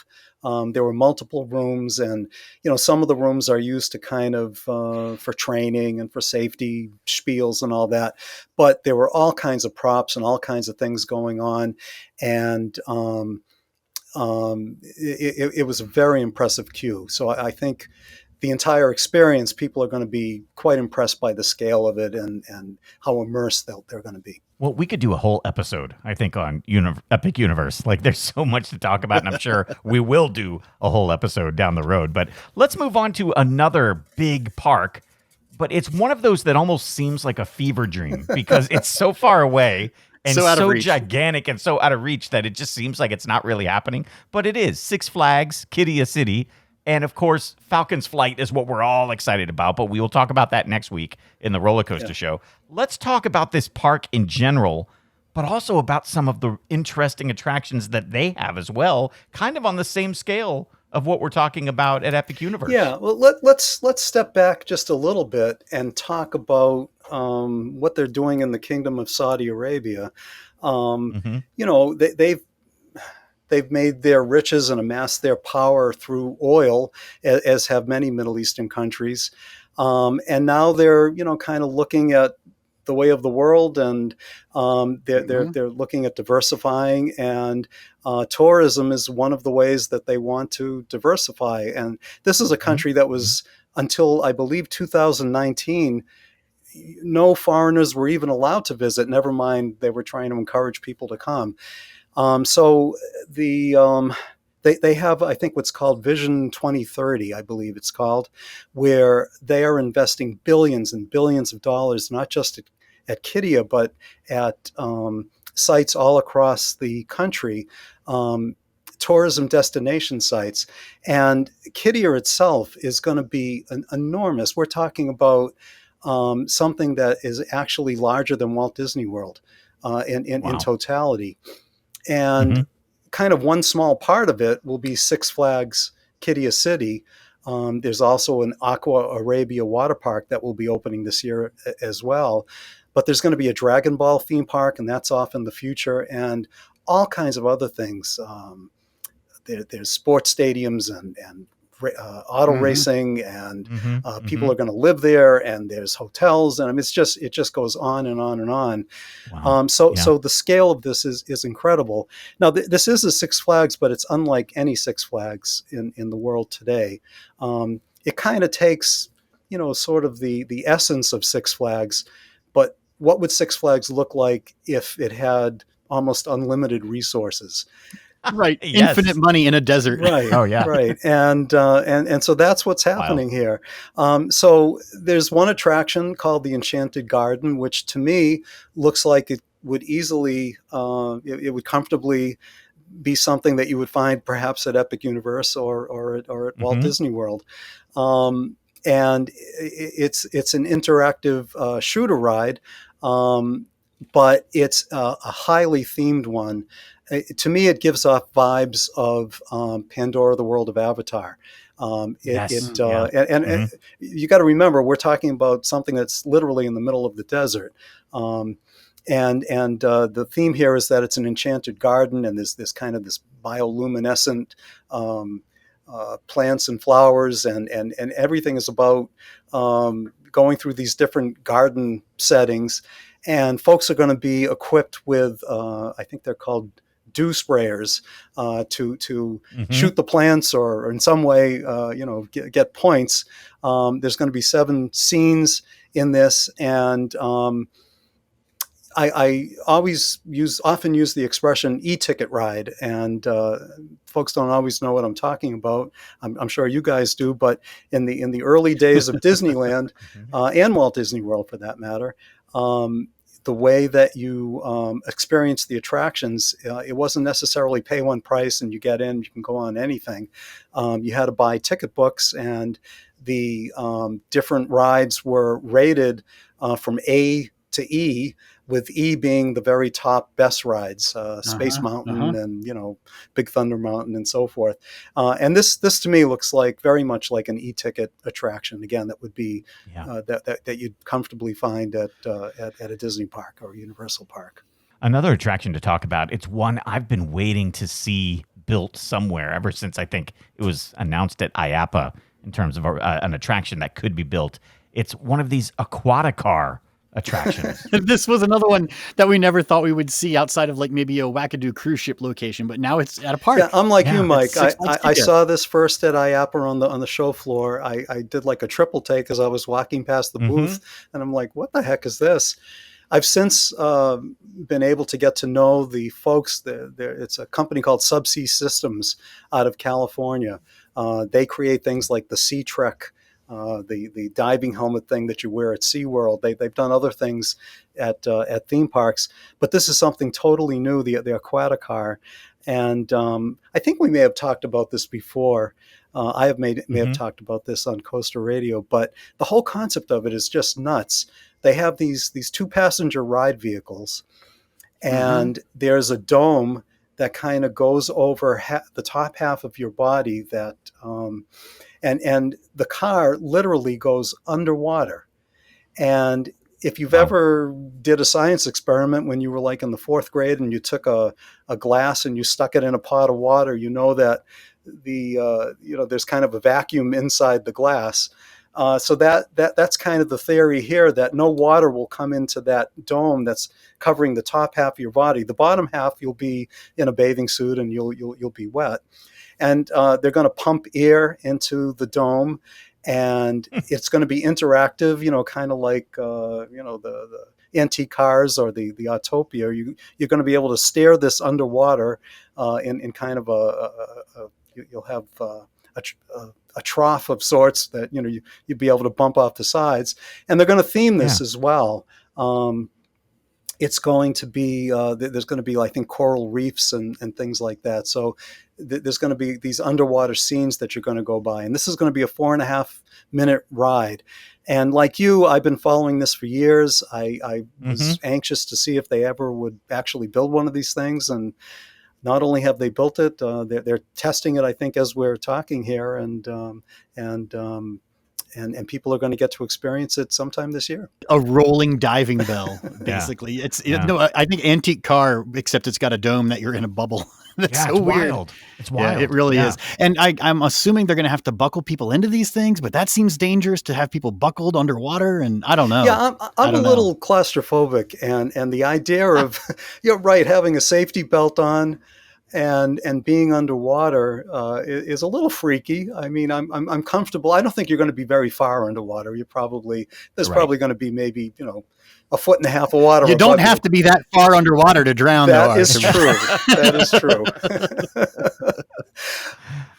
[SPEAKER 5] There were multiple rooms, and some of the rooms are used to kind of for training and for safety spiels and all that. But there were all kinds of props and all kinds of things going on, and it was a very impressive queue. So I think the entire experience, people are going to be quite impressed by the scale of it and how immersed they're going to be.
[SPEAKER 3] Well, we could do a whole episode, I think, on Epic Universe. Like, there's so much to talk about, and I'm sure we will do a whole episode down the road. But let's move on to another big park. But it's one of those that almost seems like a fever dream because it's so far away and
[SPEAKER 4] So out of
[SPEAKER 3] so
[SPEAKER 4] reach.
[SPEAKER 3] gigantic and so out of reach that it just seems like it's not really happening. But it is. Six Flags, Qiddiya City. And of course, Falcon's Flight is what we're all excited about, but we will talk about that next week in the roller coaster show. Let's talk about this park in general, but also about some of the interesting attractions that they have as well, kind of on the same scale of what we're talking about at Epic Universe.
[SPEAKER 5] Yeah, well, let's step back just a little bit and talk about what they're doing in the Kingdom of Saudi Arabia. You know, they've made their riches and amassed their power through oil, as have many Middle Eastern countries. And now they're, you know, kind of looking at the way of the world, and they're looking at diversifying, and tourism is one of the ways that they want to diversify. And this is a country that was, until I believe 2019, no foreigners were even allowed to visit. Never mind, they were trying to encourage people to come. So they have, I think, what's called Vision 2030, I believe it's called, where they are investing billions and billions of dollars, not just at Qiddiya, but at sites all across the country, tourism destination sites. And Qiddiya itself is going to be enormous. We're talking about something that is actually larger than Walt Disney World in totality. And kind of one small part of it will be Six Flags Qiddiya City. There's also an Aqua Arabia water park that will be opening this year as well. But there's going to be a Dragon Ball theme park, and that's off in the future, and all kinds of other things. There's sports stadiums and auto racing, and people are going to live there, and there's hotels, and I mean, it just goes on and on and on.
[SPEAKER 3] Wow.
[SPEAKER 5] So the scale of this is incredible. Now, this is a Six Flags, but it's unlike any Six Flags in the world today. It kind of takes, you know, sort of the essence of Six Flags, but what would Six Flags look like if it had almost unlimited resources?
[SPEAKER 4] Right.
[SPEAKER 3] Yes.
[SPEAKER 4] Infinite money in a desert.
[SPEAKER 5] Right.
[SPEAKER 3] Oh, yeah.
[SPEAKER 5] Right. And so that's what's happening here. So there's one attraction called the Enchanted Garden, which to me looks like it would easily, it would comfortably be something that you would find perhaps at Epic Universe or at Walt Disney World. And it's an interactive shooter ride, but it's a highly themed one. To me, it gives off vibes of Pandora, the World of Avatar. And you got to remember, we're talking about something that's literally in the middle of the desert. And the theme here is that it's an enchanted garden, and there's this kind of this bioluminescent plants and flowers, and everything is about going through these different garden settings. And folks are going to be equipped with, I think they're called dew sprayers, to shoot the plants or in some way, get points. There's going to be 7 scenes in this, and I often use the expression e-ticket ride, and folks don't always know what I'm talking about. I'm sure you guys do, but in the early days of Disneyland and Walt Disney World, for that matter, the way that you experience the attractions, it wasn't necessarily pay one price and you get in, you can go on anything. You had to buy ticket books, and the different rides were rated from A to E, with E being the very top best rides, Space Mountain and, Big Thunder Mountain and so forth. And this to me looks like very much like an e-ticket attraction. Again, that would be that you'd comfortably find at a Disney park or Universal Park.
[SPEAKER 3] Another attraction to talk about, it's one I've been waiting to see built somewhere ever since I think it was announced at IAPA in terms of an attraction that could be built. It's one of these Aquaticar attractions.
[SPEAKER 4] This was another one that we never thought we would see outside of like maybe a wackadoo cruise ship location, but now it's at a park.
[SPEAKER 5] Yeah, I'm like you, Mike. I
[SPEAKER 4] Flags
[SPEAKER 5] saw this first at IAPA on the show floor. I did like a triple take as I was walking past the booth, and I'm like, what the heck is this? I've since been able to get to know the folks. It's a company called Subsea Systems out of California. They create things like the Sea Trek, the diving helmet thing that you wear at SeaWorld. They've done other things at theme parks, but this is something totally new, the Aquaticar. And I think we may have talked about this before. I may have talked about this on Coaster Radio, but the whole concept of it is just nuts. They have these 2-passenger ride vehicles, and there's a dome that kind of goes over the top half of your body that, and the car literally goes underwater. And if you've ever did a science experiment when you were like in the 4th grade and you took a glass and you stuck it in a pot of water, you know that there's kind of a vacuum inside the glass. So that's kind of the theory here, that no water will come into that dome that's covering the top half of your body. The bottom half, you'll be in a bathing suit and you'll be wet. And they're going to pump air into the dome, and it's going to be interactive, kind of like the antique cars or the Autopia. You're going to be able to steer this underwater in kind of you'll have a trough of sorts that you'd be able to bump off the sides, and they're going to theme this as well. It's going to be there's going to be, I think, coral reefs and things like that. So there's going to be these underwater scenes that you're going to go by, and this is going to be a 4.5-minute ride. And like you, I've been following this for years. I was anxious to see if they ever would actually build one of these things, and not only have they built it, they're testing it, I think, as we're talking here, and people are going to get to experience it sometime this year.
[SPEAKER 4] A rolling diving bell, basically. I think antique car, except it's got a dome that you're in a bubble. That's so weird.
[SPEAKER 3] Wild. It's wild.
[SPEAKER 4] Yeah, it really is. And I'm assuming they're going to have to buckle people into these things, but that seems dangerous to have people buckled underwater. And I don't know.
[SPEAKER 5] Yeah, I'm a little claustrophobic, and the idea of you're right, having a safety belt on and being underwater is a little freaky. I mean, I'm comfortable. I don't think you're going to be very far underwater. There's probably going to be maybe 1.5 feet of water.
[SPEAKER 4] You don't have to be that far underwater to drown.
[SPEAKER 5] That is true. That is true.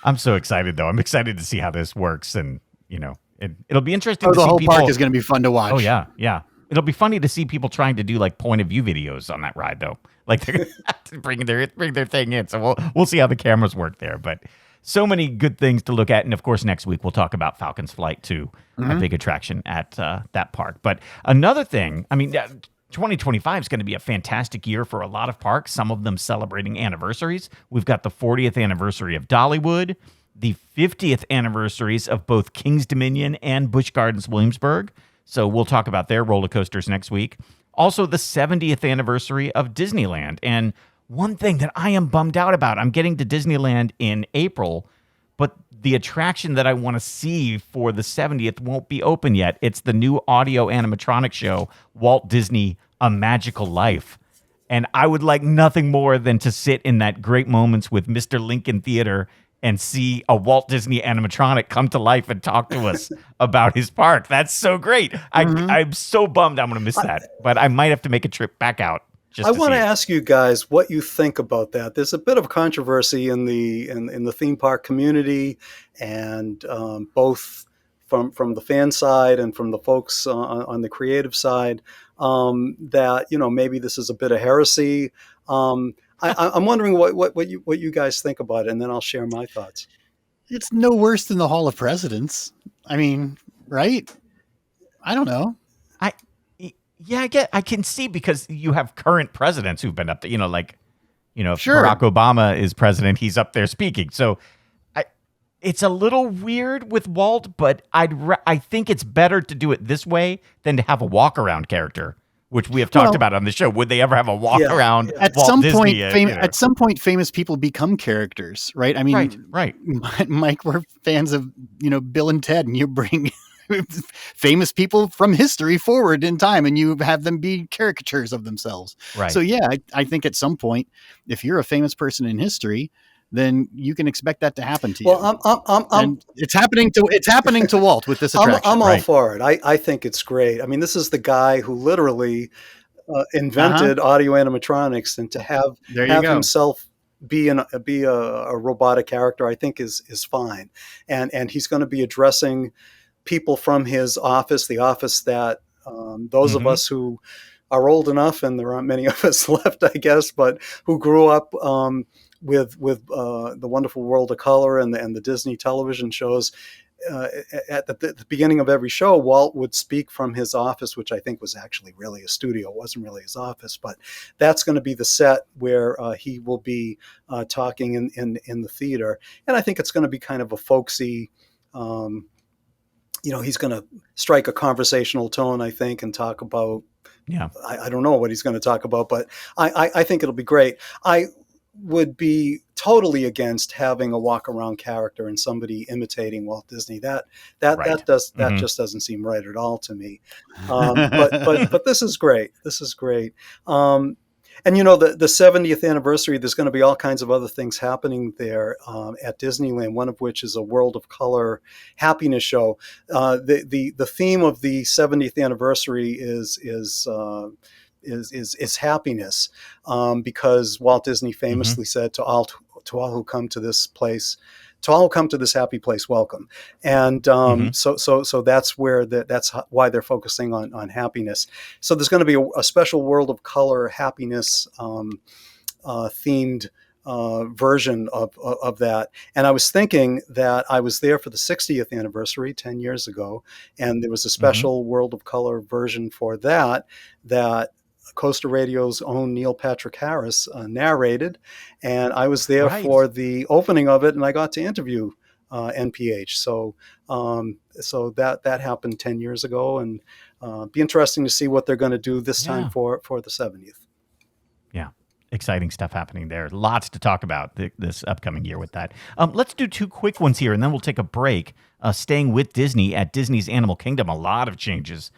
[SPEAKER 3] I'm so excited, though. I'm excited to see how this works, and it'll be interesting.
[SPEAKER 4] The whole park is going to be fun to watch.
[SPEAKER 3] Oh yeah. It'll be funny to see people trying to do like point of view videos on that ride, though. Like they're going to have to bring their thing in. So we'll see how the cameras work there. But so many good things to look at, and of course next week we'll talk about Falcon's Flight too, a big attraction at that park. But another thing, 2025 is going to be a fantastic year for a lot of parks. Some of them celebrating anniversaries. We've got the 40th anniversary of Dollywood, the 50th anniversaries of both King's Dominion and Busch Gardens Williamsburg. So we'll talk about their roller coasters next week. Also, the 70th anniversary of Disneyland. And one thing that I am bummed out about, I'm getting to Disneyland in April, but the attraction that I want to see for the 70th won't be open yet. It's the new audio animatronic show, Walt Disney: A Magical Life. And I would like nothing more than to sit in that Great Moments with Mr. Lincoln Theater and see a Walt Disney animatronic come to life and talk to us about his park. That's so great. I'm so bummed I'm going to miss that, but I might have to make a trip back out.
[SPEAKER 5] I want to ask you guys what you think about that. There's a bit of controversy in the theme park community, and both from the fan side and from the folks on the creative side, that maybe this is a bit of heresy. I'm wondering what you guys think about it, and then I'll share my thoughts.
[SPEAKER 4] It's no worse than the Hall of Presidents. I mean, right? I don't know.
[SPEAKER 3] I can see, because you have current presidents who've been up there, if
[SPEAKER 4] Sure.
[SPEAKER 3] Barack Obama is president, he's up there speaking. So it's a little weird with Walt, but I think it's better to do it this way than to have a walk around character, which we have talked about on the show. Would they ever have a walk around?
[SPEAKER 4] At
[SPEAKER 3] Walt
[SPEAKER 4] some
[SPEAKER 3] Disney,
[SPEAKER 4] point, at some point, famous people become characters, right? I mean,
[SPEAKER 3] right.
[SPEAKER 4] Mike, we're fans of Bill and Ted, and you bring famous people from history forward in time, and you have them be caricatures of themselves.
[SPEAKER 3] Right.
[SPEAKER 4] So yeah, I think at some point, if you're a famous person in history, then you can expect that to happen to you.
[SPEAKER 5] Well,
[SPEAKER 4] and it's happening to Walt with this attraction.
[SPEAKER 5] I'm all for it. I think it's great. I mean, this is the guy who literally invented audio animatronics, and to have
[SPEAKER 4] There you go.
[SPEAKER 5] himself be a robotic character, I think is fine. And he's going to be addressing people from his office, the office that those of us who are old enough, and there aren't many of us left, I guess, but who grew up with the Wonderful World of Color and the Disney television shows. At the beginning of every show, Walt would speak from his office, which I think was actually really a studio. It wasn't really his office, but that's going to be the set where he will be talking in the theater. And I think it's going to be kind of a folksy, he's going to strike a conversational tone, I think, and talk about, I don't know what he's going to talk about, but I think it'll be great. I would be totally against having a walk around character and somebody imitating Walt Disney. That just doesn't seem right at all to me. But this is great. This is great. And the 70th anniversary, there's going to be all kinds of other things happening there at Disneyland. One of which is a World of Color happiness show. The theme of the 70th anniversary is happiness, because Walt Disney famously said to all who come to this place, to all who come to this happy place, welcome. And so that's where that's why they're focusing on happiness. So there's going to be a special World of Color happiness themed version of that. And I was thinking that I was there for the 60th anniversary 10 years ago, and there was a special World of Color version for that Coaster Radio's own Neil Patrick Harris narrated, and I was there for the opening of it, and I got to interview NPH. So that happened 10 years ago, and be interesting to see what they're going to do this time for the 70th.
[SPEAKER 3] Yeah. Exciting stuff happening there. Lots to talk about this upcoming year with that. Let's do two quick ones here, and then we'll take a break. Staying with Disney, at Disney's Animal Kingdom, a lot of changes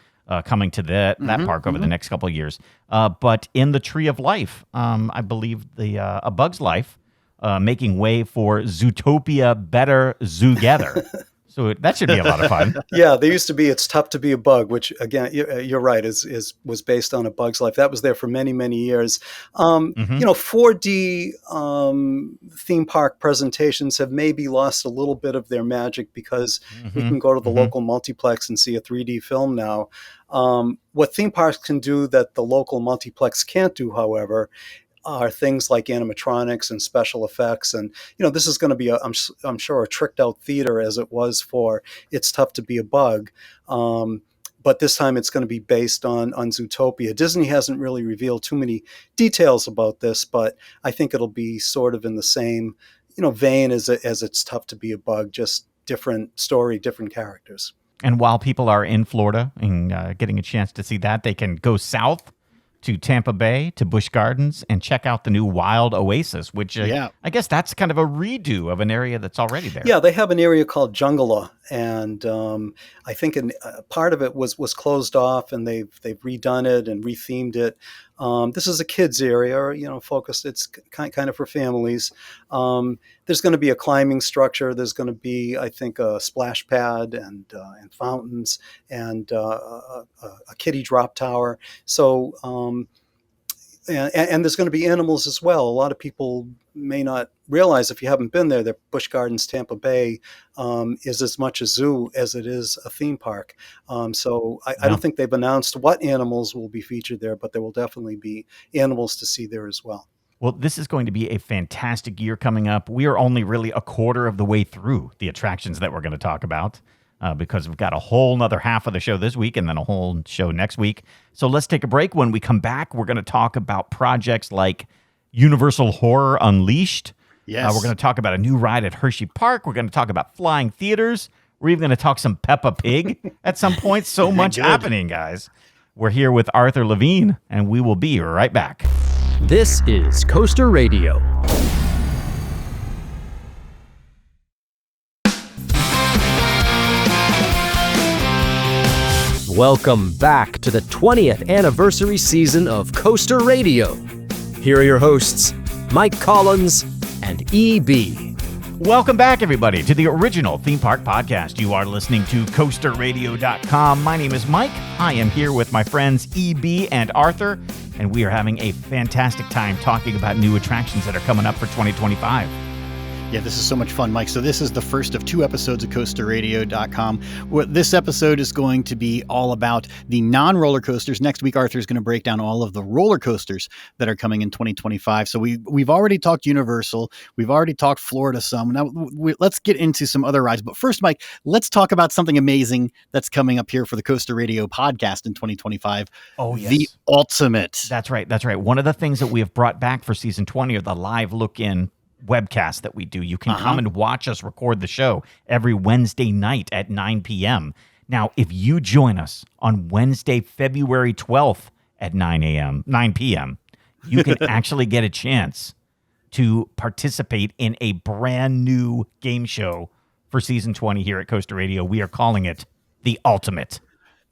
[SPEAKER 3] coming to that park over the next couple of years. But in the Tree of Life, I believe A Bug's Life, making way for Zootopia Better Zoogether. So that should be a lot of fun.
[SPEAKER 5] Yeah, there used to be It's Tough to Be a Bug, which, again, you're right, was based on A Bug's Life. That was there for many, many years. 4D theme park presentations have maybe lost a little bit of their magic, because we can go to the local multiplex and see a 3D film now. What theme parks can do that the local multiplex can't do, however, are things like animatronics and special effects. And, this is going to be, I'm sure, a tricked out theater, as it was for It's Tough to Be a Bug. But this time it's going to be based on Zootopia. Disney hasn't really revealed too many details about this, but I think it'll be sort of in the same, vein as It's Tough to Be a Bug, just different story, different characters.
[SPEAKER 3] And while people are in Florida and getting a chance to see that, they can go south to Tampa Bay, to Busch Gardens, and check out the new Wild Oasis, which I guess that's kind of a redo of an area that's already there. Yeah,
[SPEAKER 5] they have an area called Jungala, and I think part of it was closed off, and they've redone it and rethemed it. This is a kids area, focused. It's kind of for families. There's going to be a climbing structure. There's going to be, I think, a splash pad and fountains and a kiddie drop tower. So, and there's going to be animals as well. A lot of people may not realize, if you haven't been there, that Busch Gardens, Tampa Bay is as much a zoo as it is a theme park. So I don't think they've announced what animals will be featured there, but there will definitely be animals to see there as well.
[SPEAKER 3] Well, this is going to be a fantastic year coming up. We are only really a quarter of the way through the attractions that we're going to talk about, because we've got a whole nother half of the show this week and then a whole show next week. So let's take a break. When we come back, we're going to talk about projects like Universal Horror Unleashed.
[SPEAKER 4] Yes.
[SPEAKER 3] We're going to talk about a new ride at Hershey Park. We're going to talk about flying theaters. We're even going to talk some Peppa Pig at some point. So much happening, guys. We're here with Arthur Levine, and we will be right back.
[SPEAKER 2] This is Coaster Radio. Welcome back to the 20th anniversary season of Coaster Radio. Here are your hosts, Mike Collins and E.B.
[SPEAKER 3] Welcome back, everybody, to the original theme park podcast. You are listening to CoasterRadio.com. My name is Mike. I am here with my friends E.B. and Arthur. and we are having a fantastic time talking about new attractions that are coming up for 2025.
[SPEAKER 4] Yeah, this is so much fun, Mike. So this is the first of 2 episodes of CoasterRadio.com. This episode is going to be all about the non-roller coasters. Next week, Arthur is going to break down all of the roller coasters that are coming in 2025. So we've already talked Universal. We've already talked Florida some. Now, let's get into some other rides. But first, Mike, let's talk about something amazing that's coming up here for the Coaster Radio podcast in 2025.
[SPEAKER 3] Oh, yes.
[SPEAKER 4] The Ultimate.
[SPEAKER 3] That's right. One of the things that we have brought back for season 20 are the live look-in webcast that we do. You can come and watch us record the show every Wednesday night at 9 p.m. Now, if you join us on Wednesday, February 12th at 9 p.m., you can actually get a chance to participate in a brand new game show for season 20 here at Coaster Radio. We are calling it The Ultimate.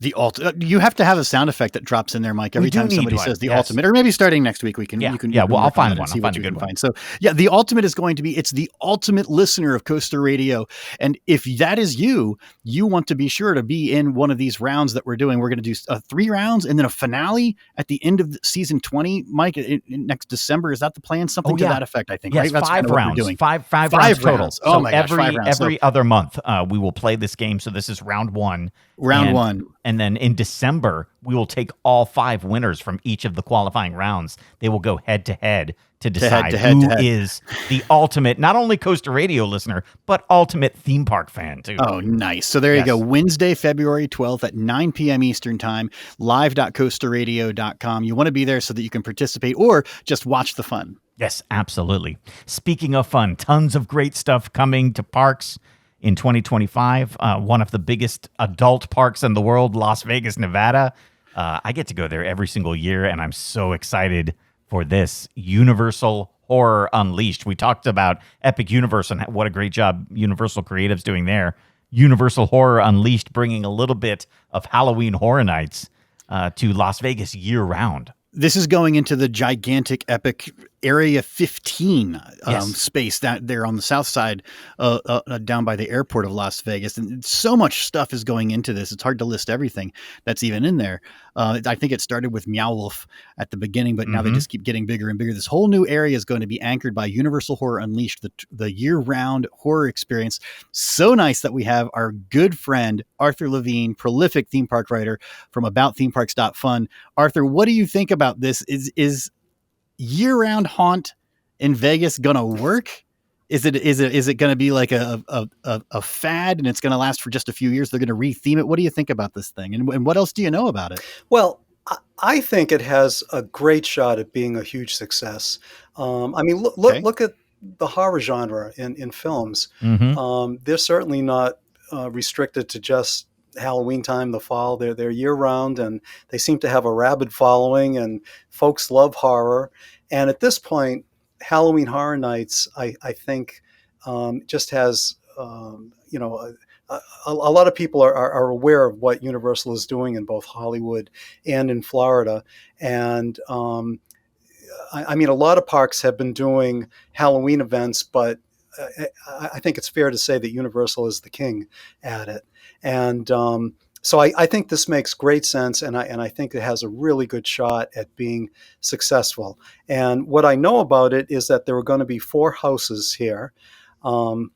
[SPEAKER 4] The ultimate. You have to have a sound effect that drops in there, Mike, every time somebody says the ultimate, or maybe starting next week we can.
[SPEAKER 3] Yeah,
[SPEAKER 4] you can
[SPEAKER 3] I'll find one.
[SPEAKER 4] See what you can find. So yeah, the ultimate is going to be. It's the ultimate listener of Coaster Radio, and if that is you want to be sure to be in one of these rounds that we're doing. We're going to do 3 rounds and then a finale at the end of season 20. Mike, next December, is that the plan? Something to that effect, I think.
[SPEAKER 3] Yes,
[SPEAKER 4] right? That's
[SPEAKER 3] 5 rounds.
[SPEAKER 4] Doing.
[SPEAKER 3] Five rounds total.
[SPEAKER 4] Oh
[SPEAKER 3] so
[SPEAKER 4] my gosh, 5 rounds.
[SPEAKER 3] Every other month, we will play this game. So this is round 1.
[SPEAKER 4] Round 1.
[SPEAKER 3] And then in December, we will take all 5 winners from each of the qualifying rounds. They will go head to head to decide who is the ultimate, not only Coaster Radio listener, but ultimate theme park fan too.
[SPEAKER 4] Oh, nice. So there you go. Wednesday, February 12th at 9 p.m. Eastern time, live.coasterradio.com. You want to be there so that you can participate or just watch the fun.
[SPEAKER 3] Yes, absolutely. Speaking of fun, tons of great stuff coming to parks in 2025, one of the biggest adult parks in the world, Las Vegas, Nevada. I get to go there every single year, and I'm so excited for this. Universal Horror Unleashed. We talked about Epic Universe and what a great job Universal Creative's doing there. Universal Horror Unleashed, bringing a little bit of Halloween Horror Nights to Las Vegas year-round.
[SPEAKER 4] This is going into the gigantic Epic Area 15 space that there on the south side, down by the airport of Las Vegas. And so much stuff is going into this. It's hard to list everything that's even in there. I think it started with Meow Wolf at the beginning, but now they just keep getting bigger and bigger. This whole new area is going to be anchored by Universal Horror Unleashed, the year-round horror experience. So nice that we have our good friend, Arthur Levine, prolific theme park writer from aboutthemeparks.fun. Arthur, what do you think about this? Is year-round haunt in Vegas gonna work? Is it gonna be like a fad and it's gonna last for just a few years? They're gonna retheme it. What do you think about this thing? And what else do you know about it?
[SPEAKER 5] Well, I think it has a great shot at being a huge success. I mean, look at the horror genre in films. They're certainly not restricted to just Halloween time, the fall. They're year round, and they seem to have a rabid following, and folks love horror. And at this point, Halloween Horror Nights, I think, just has, a lot of people are aware of what Universal is doing in both Hollywood and in Florida. And I mean, a lot of parks have been doing Halloween events, but I think it's fair to say that Universal is the king at it. And so I think this makes great sense, and I think it has a really good shot at being successful. And what I know about it is that there are going to be 4 houses here. All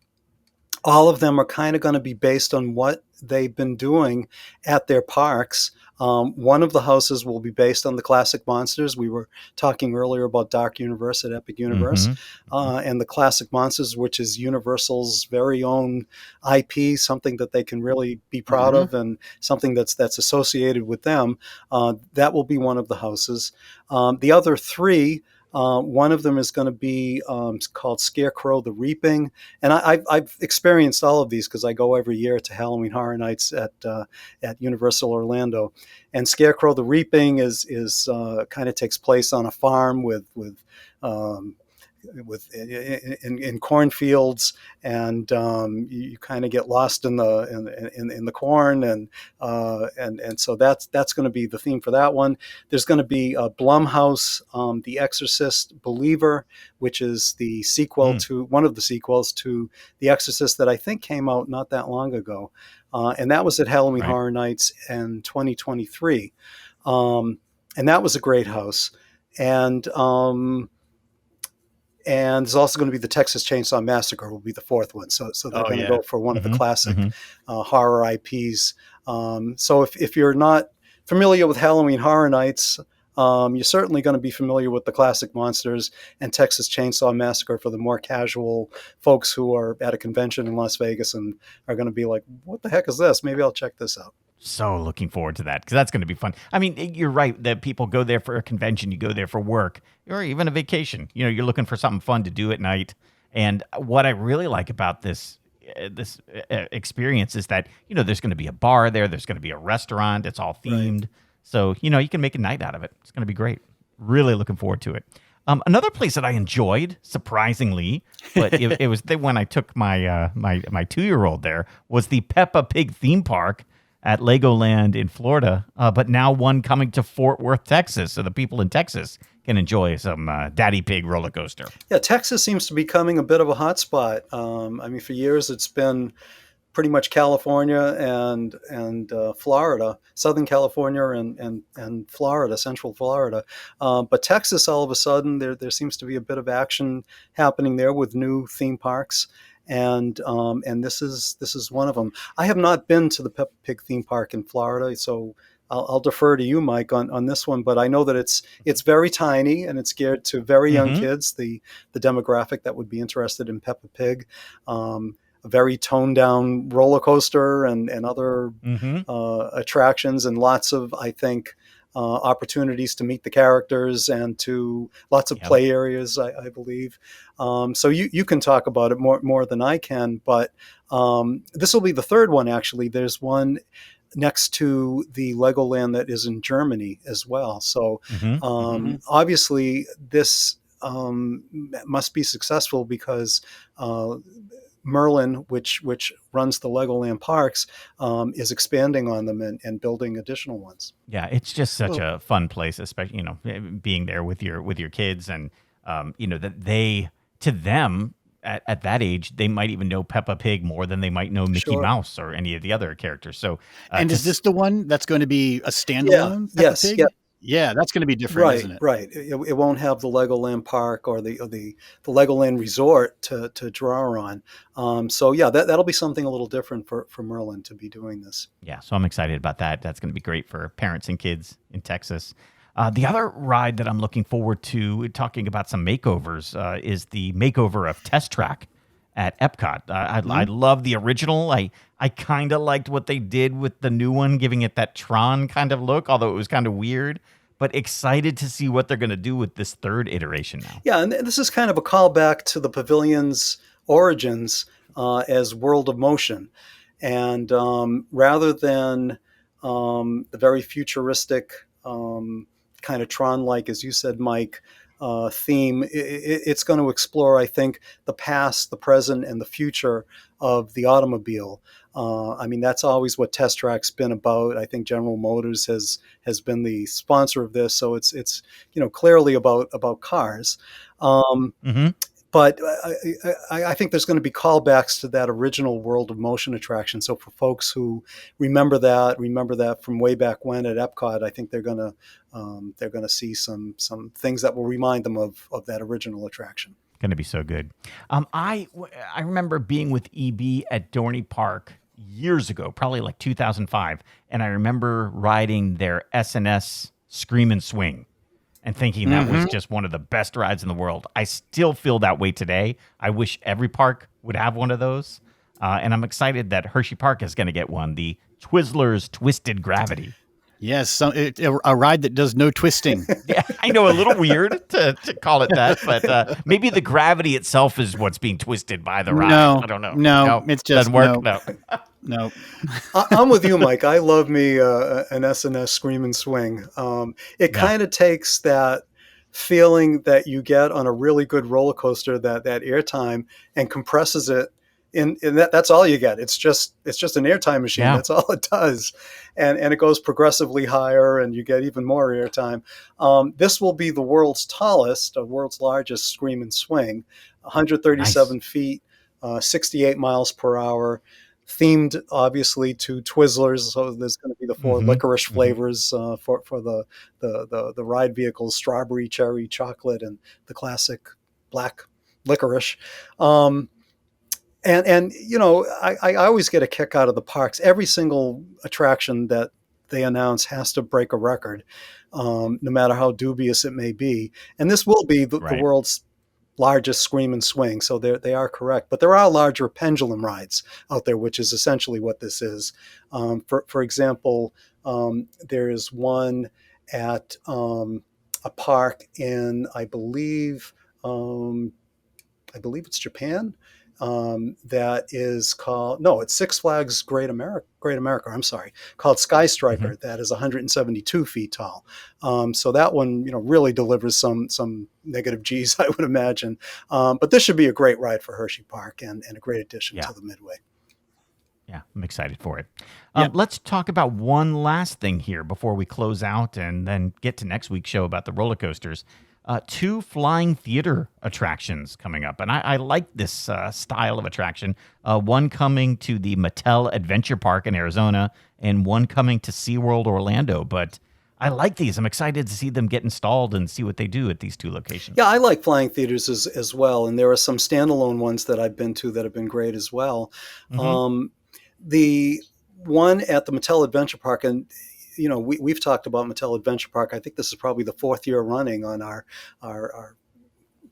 [SPEAKER 5] of them are kind of going to be based on what they've been doing at their parks. One of the houses will be based on the classic monsters. We were talking earlier about Dark Universe at Epic Universe, and the classic monsters, which is Universal's very own IP, something that they can really be proud of, and something that's associated with them. That will be one of the houses. The other 3. One of them is going to be called Scarecrow the Reaping. And I've experienced all of these because I go every year to Halloween Horror Nights at Universal Orlando. And Scarecrow the Reaping is kind of takes place on a farm with in cornfields, and you kind of get lost in the corn, and so that's going to be the theme for that one. There's going to be a Blumhouse, The Exorcist Believer, which is the sequel to one of the sequels to The Exorcist that I think came out not that long ago, and that was at Halloween Horror Nights in 2023. and that was a great house. And and there's also going to be the Texas Chainsaw Massacre will be the fourth one. So they're
[SPEAKER 4] Oh
[SPEAKER 5] going to
[SPEAKER 4] yeah.
[SPEAKER 5] go for one of the
[SPEAKER 3] Hmm.
[SPEAKER 5] classic
[SPEAKER 3] Hmm.
[SPEAKER 5] horror IPs. So if you're not familiar with Halloween Horror Nights, you're certainly going to be familiar with the classic monsters and Texas Chainsaw Massacre for the more casual folks who are at a convention in Las Vegas and are going to be like, what the heck is this? Maybe I'll check this out.
[SPEAKER 3] So looking forward to that because that's going to be fun. I mean, you're right that people go there for a convention, you go there for work, or even a vacation. You're looking for something fun to do at night. And what I really like about this experience is that there's going to be a bar there, there's going to be a restaurant. It's all themed, so you can make a night out of it. It's going to be great. Really looking forward to it. Another place that I enjoyed, surprisingly, but it was when I took my my 2-year-old there, was the Peppa Pig theme park at Legoland in Florida, but now one coming to Fort Worth, Texas, so the people in Texas can enjoy some Daddy Pig roller coaster.
[SPEAKER 5] Yeah, Texas seems to be becoming a bit of a hotspot. I mean, for years it's been pretty much California and Florida, Southern California and Florida, Central Florida. But Texas, all of a sudden, there seems to be a bit of action happening there with new theme parks. And this is one of them. I have not been to the Peppa Pig theme park in Florida, so I'll defer to you, Mike, on this one. But I know that it's very tiny and it's geared to very young kids, the demographic that would be interested in Peppa Pig. A very toned down roller coaster and other attractions, and lots of, I think, opportunities to meet the characters and to lots of play areas, I believe. So you can talk about it more than I can, but this will be the third one, actually. There's one next to the Legoland that is in Germany as well. So obviously this must be successful because Merlin, which runs the Legoland parks, is expanding on them and building additional ones.
[SPEAKER 3] Yeah, it's just such a fun place, especially being there with your kids, and that to them at that age they might even know Peppa Pig more than they might know Mickey Mouse or any of the other characters. So,
[SPEAKER 4] and is this the one that's going to be a standalone Peppa Pig?
[SPEAKER 5] Yeah.
[SPEAKER 4] Yeah, that's going to be different, isn't it?
[SPEAKER 5] Right. It won't have the Legoland Park or the Legoland Resort to draw on. So yeah, that'll be something a little different for Merlin to be doing this.
[SPEAKER 3] Yeah, so I'm excited about that. That's going to be great for parents and kids in Texas. The other ride that I'm looking forward to, talking about some makeovers, is the makeover of Test Track at Epcot. I love the original. I kind of liked what they did with the new one, giving it that Tron kind of look, although it was kind of weird. But excited to see what they're going to do with this third iteration now.
[SPEAKER 5] Yeah, and this is kind of a callback to the pavilion's origins as World of Motion. And rather than the very futuristic kind of Tron-like, as you said, Mike, theme, it's going to explore, I think, the past, the present, and the future of the automobile. I mean, that's always what Test Track's been about. I think General Motors has been the sponsor of this, so it's clearly about cars. But I think there's going to be callbacks to that original World of Motion attraction. So for folks who remember that from way back when at Epcot, I think they're going to see some things that will remind them of that original attraction.
[SPEAKER 3] Going to be so good. I remember being with EB at Dorney Park years ago, probably like 2005, and I remember riding their S&S Scream and Swing and thinking that was just one of the best rides in the world. I still feel that way today. I wish every park would have one of those. And I'm excited that Hershey Park is going to get one, the Twizzlers Twisted Gravity.
[SPEAKER 4] Yes, a ride that does no twisting.
[SPEAKER 3] Yeah, I know, a little weird to call it that, but maybe the gravity itself is what's being twisted by the ride.
[SPEAKER 4] No,
[SPEAKER 3] I don't know.
[SPEAKER 4] No, it's just
[SPEAKER 3] doesn't work. No.
[SPEAKER 5] I'm with you, Mike. I love me an S&S Scream and Swing. It kind of takes that feeling that you get on a really good roller coaster, that airtime, and compresses it. In that's all you get. It's just an airtime machine. Yeah. That's all it does, and it goes progressively higher, and you get even more airtime. This will be the world's largest Scream and Swing, 137 feet, 68 miles per hour, themed obviously to Twizzlers. So there's going to be the four licorice flavors for the ride vehicles: strawberry, cherry, chocolate, and the classic black licorice. And I always get a kick out of the parks. Every single attraction that they announce has to break a record, no matter how dubious it may be. And this will be the world's largest scream and swing, so they are correct. But there are larger pendulum rides out there, which is essentially what this is. For example, there is one at a park in, I believe it's Japan. That is called, no, it's Six Flags Great America, I'm sorry, called Sky Striker. That is 172 feet tall. So that one, really delivers some negative G's, I would imagine. But this should be a great ride for Hershey Park and a great addition to the Midway.
[SPEAKER 3] Yeah, I'm excited for it. Let's talk about one last thing here before we close out and then get to next week's show about the roller coasters. 2 flying theater attractions coming up. And I like this style of attraction. One coming to the Mattel Adventure Park in Arizona and one coming to SeaWorld Orlando. But I like these. I'm excited to see them get installed and see what they do at these 2 locations.
[SPEAKER 5] Yeah, I like flying theaters as well. And there are some standalone ones that I've been to that have been great as well. The one at the Mattel Adventure Park, and we've talked about Mattel Adventure Park. I think this is probably the 4th year running on our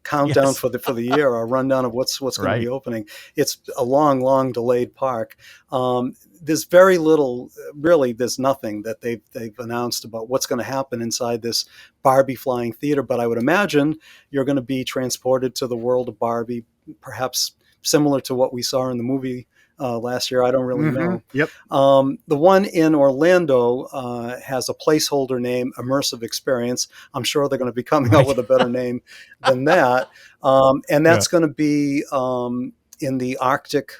[SPEAKER 5] countdown for the year, our rundown of what's going to be opening. It's a long delayed park. There's very little, really, there's nothing that they've announced about what's going to happen inside this Barbie flying theater. But I would imagine you're going to be transported to the world of Barbie, perhaps similar to what we saw in the movie last year. I don't really know.
[SPEAKER 4] Yep.
[SPEAKER 5] The one in Orlando has a placeholder name, Immersive Experience. I'm sure they're going to be coming up with a better name than that. And that's going to be in the Arctic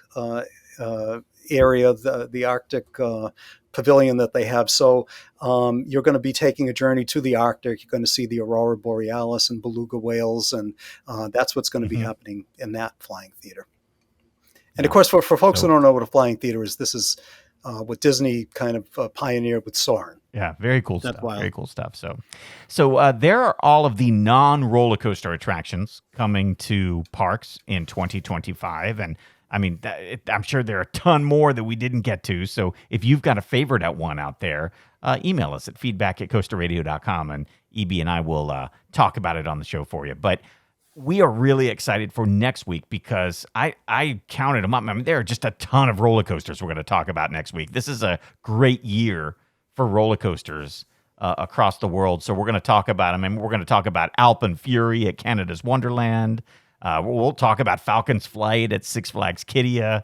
[SPEAKER 5] area, the Arctic pavilion that they have. So you're going to be taking a journey to the Arctic. You're going to see the Aurora Borealis and beluga whales. And that's what's going to be happening in that flying theater. And of course, for folks who don't know what a flying theater is, this is what Disney kind of pioneered with Soarin'.
[SPEAKER 3] Yeah, very cool stuff. Very cool stuff. So there are all of the non-roller coaster attractions coming to parks in 2025. And I mean, I'm sure there are a ton more that we didn't get to. So if you've got a favorite at one out there, email us at feedback@coasterradio.com and EB and I will talk about it on the show for you. But we are really excited for next week because I counted them up. I mean, there are just a ton of roller coasters we're going to talk about next week. This is a great year for roller coasters across the world. So we're going to talk about them. I mean, we're going to talk about Alpine Fury at Canada's Wonderland. We'll talk about Falcon's Flight at Six Flags Qiddiya.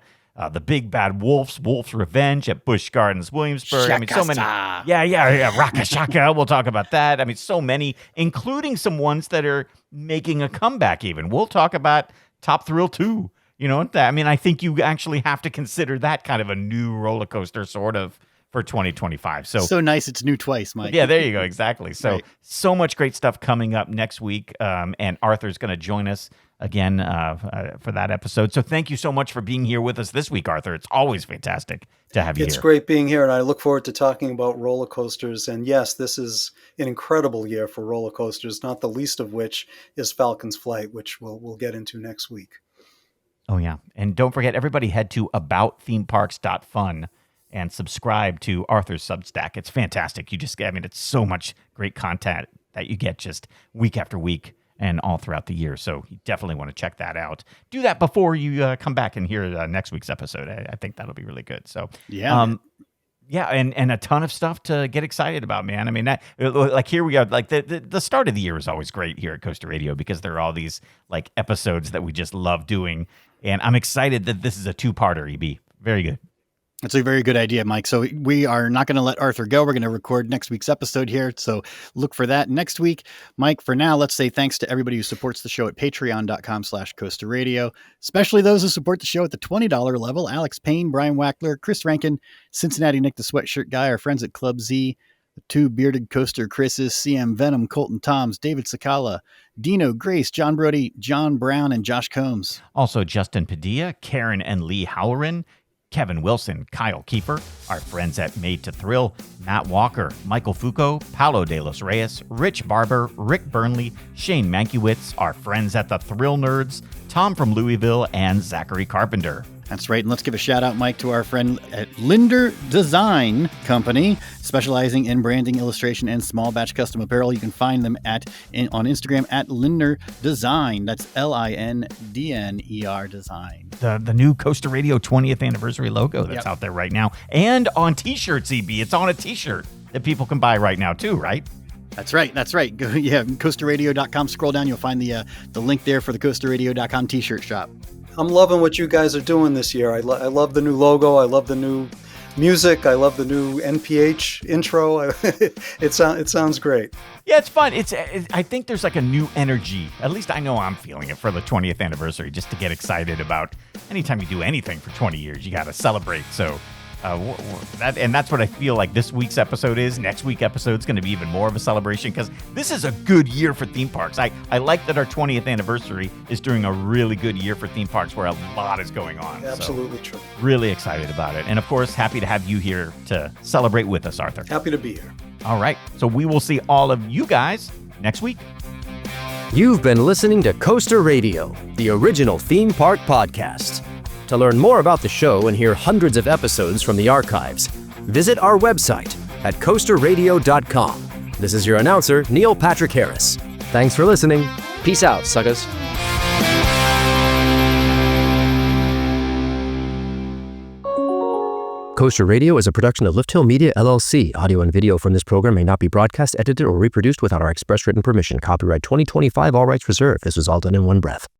[SPEAKER 3] The Big Bad Wolf's Revenge at Busch Gardens, Williamsburg. I mean, so many. Yeah. Raka Shaka. We'll talk about that. I mean, so many, including some ones that are making a comeback even. We'll talk about Top Thrill 2. I mean, I think you actually have to consider that kind of a new roller coaster sort of for 2025. So
[SPEAKER 4] nice. It's new twice, Mike.
[SPEAKER 3] Yeah, there you go. Exactly. So much great stuff coming up next week. And Arthur's going to join us again for that episode. So thank you so much for being here with us this week, Arthur. It's always fantastic to have you here.
[SPEAKER 5] It's great being here, and I look forward to talking about roller coasters. And yes, this is an incredible year for roller coasters, not the least of which is Falcon's Flight, which we'll get into next week.
[SPEAKER 3] Oh, yeah. And don't forget, everybody head to aboutthemeparks.fun and subscribe to Arthur's Substack. It's fantastic. It's so much great content that you get just week after week and all throughout the year. So you definitely want to check that out. Do that before you come back and hear next week's episode. I think that'll be really good. So and a ton of stuff to get excited about, man. I mean, like here we are. Like the start of the year is always great here at Coaster Radio because there are all these like episodes that we just love doing, and I'm excited that this is a 2-parter. EB, very good.
[SPEAKER 4] That's a very good idea, Mike. So we are not going to let Arthur go. We're going to record next week's episode here. So look for that next week. Mike, for now, let's say thanks to everybody who supports the show at patreon.com/Coaster Radio, especially those who support the show at the $20 level: Alex Payne, Brian Wackler, Chris Rankin, Cincinnati Nick the Sweatshirt Guy, our friends at Club Z, the 2 bearded coaster Chris's, CM Venom, Colton Toms, David Sakala, Dino, Grace, John Brody, John Brown, and Josh Combs.
[SPEAKER 3] Also Justin Padilla, Karen and Lee Halloran, Kevin Wilson, Kyle Kiefer, our friends at Made to Thrill, Matt Walker, Michael Foucault, Paulo de los Reyes, Rich Barber, Rick Burnley, Shane Mankiewicz, our friends at the Thrill Nerds, Tom from Louisville, and Zachary Carpenter.
[SPEAKER 4] That's right. And let's give a shout out, Mike, to our friend at Linder Design Company, specializing in branding, illustration, and small batch custom apparel. You can find them on Instagram at Linder Design. That's LINDNER Design.
[SPEAKER 3] The new Coaster Radio 20th anniversary logo that's out there right now. And on t-shirts, EB. It's on a t-shirt that people can buy right now too, right?
[SPEAKER 4] That's right. Go, coasterradio.com. Scroll down. You'll find the link there for the coasterradio.com t-shirt shop.
[SPEAKER 5] I'm loving what you guys are doing this year. I love the new logo. I love the new music. I love the new NPH intro. It sounds great.
[SPEAKER 3] Yeah, it's fun. I think there's like a new energy. At least I know I'm feeling it for the 20th anniversary, just to get excited about anytime you do anything for 20 years, you got to celebrate. So that's what I feel like this week's episode is. Next week's episode is going to be even more of a celebration because this is a good year for theme parks. I like that our 20th anniversary is during a really good year for theme parks where a lot is going on.
[SPEAKER 5] Absolutely true.
[SPEAKER 3] Really excited about it. And of course, happy to have you here to celebrate with us, Arthur.
[SPEAKER 5] Happy to be here.
[SPEAKER 3] All right. So we will see all of you guys next week.
[SPEAKER 2] You've been listening to Coaster Radio, the original theme park podcast. To learn more about the show and hear hundreds of episodes from the archives, visit our website at coasterradio.com. This is your announcer, Neil Patrick Harris. Thanks for listening. Peace out, suckers. Coaster Radio is a production of Lift Hill Media, LLC. Audio and video from this program may not be broadcast, edited, or reproduced without our express written permission. Copyright 2025, all rights reserved. This was all done in one breath.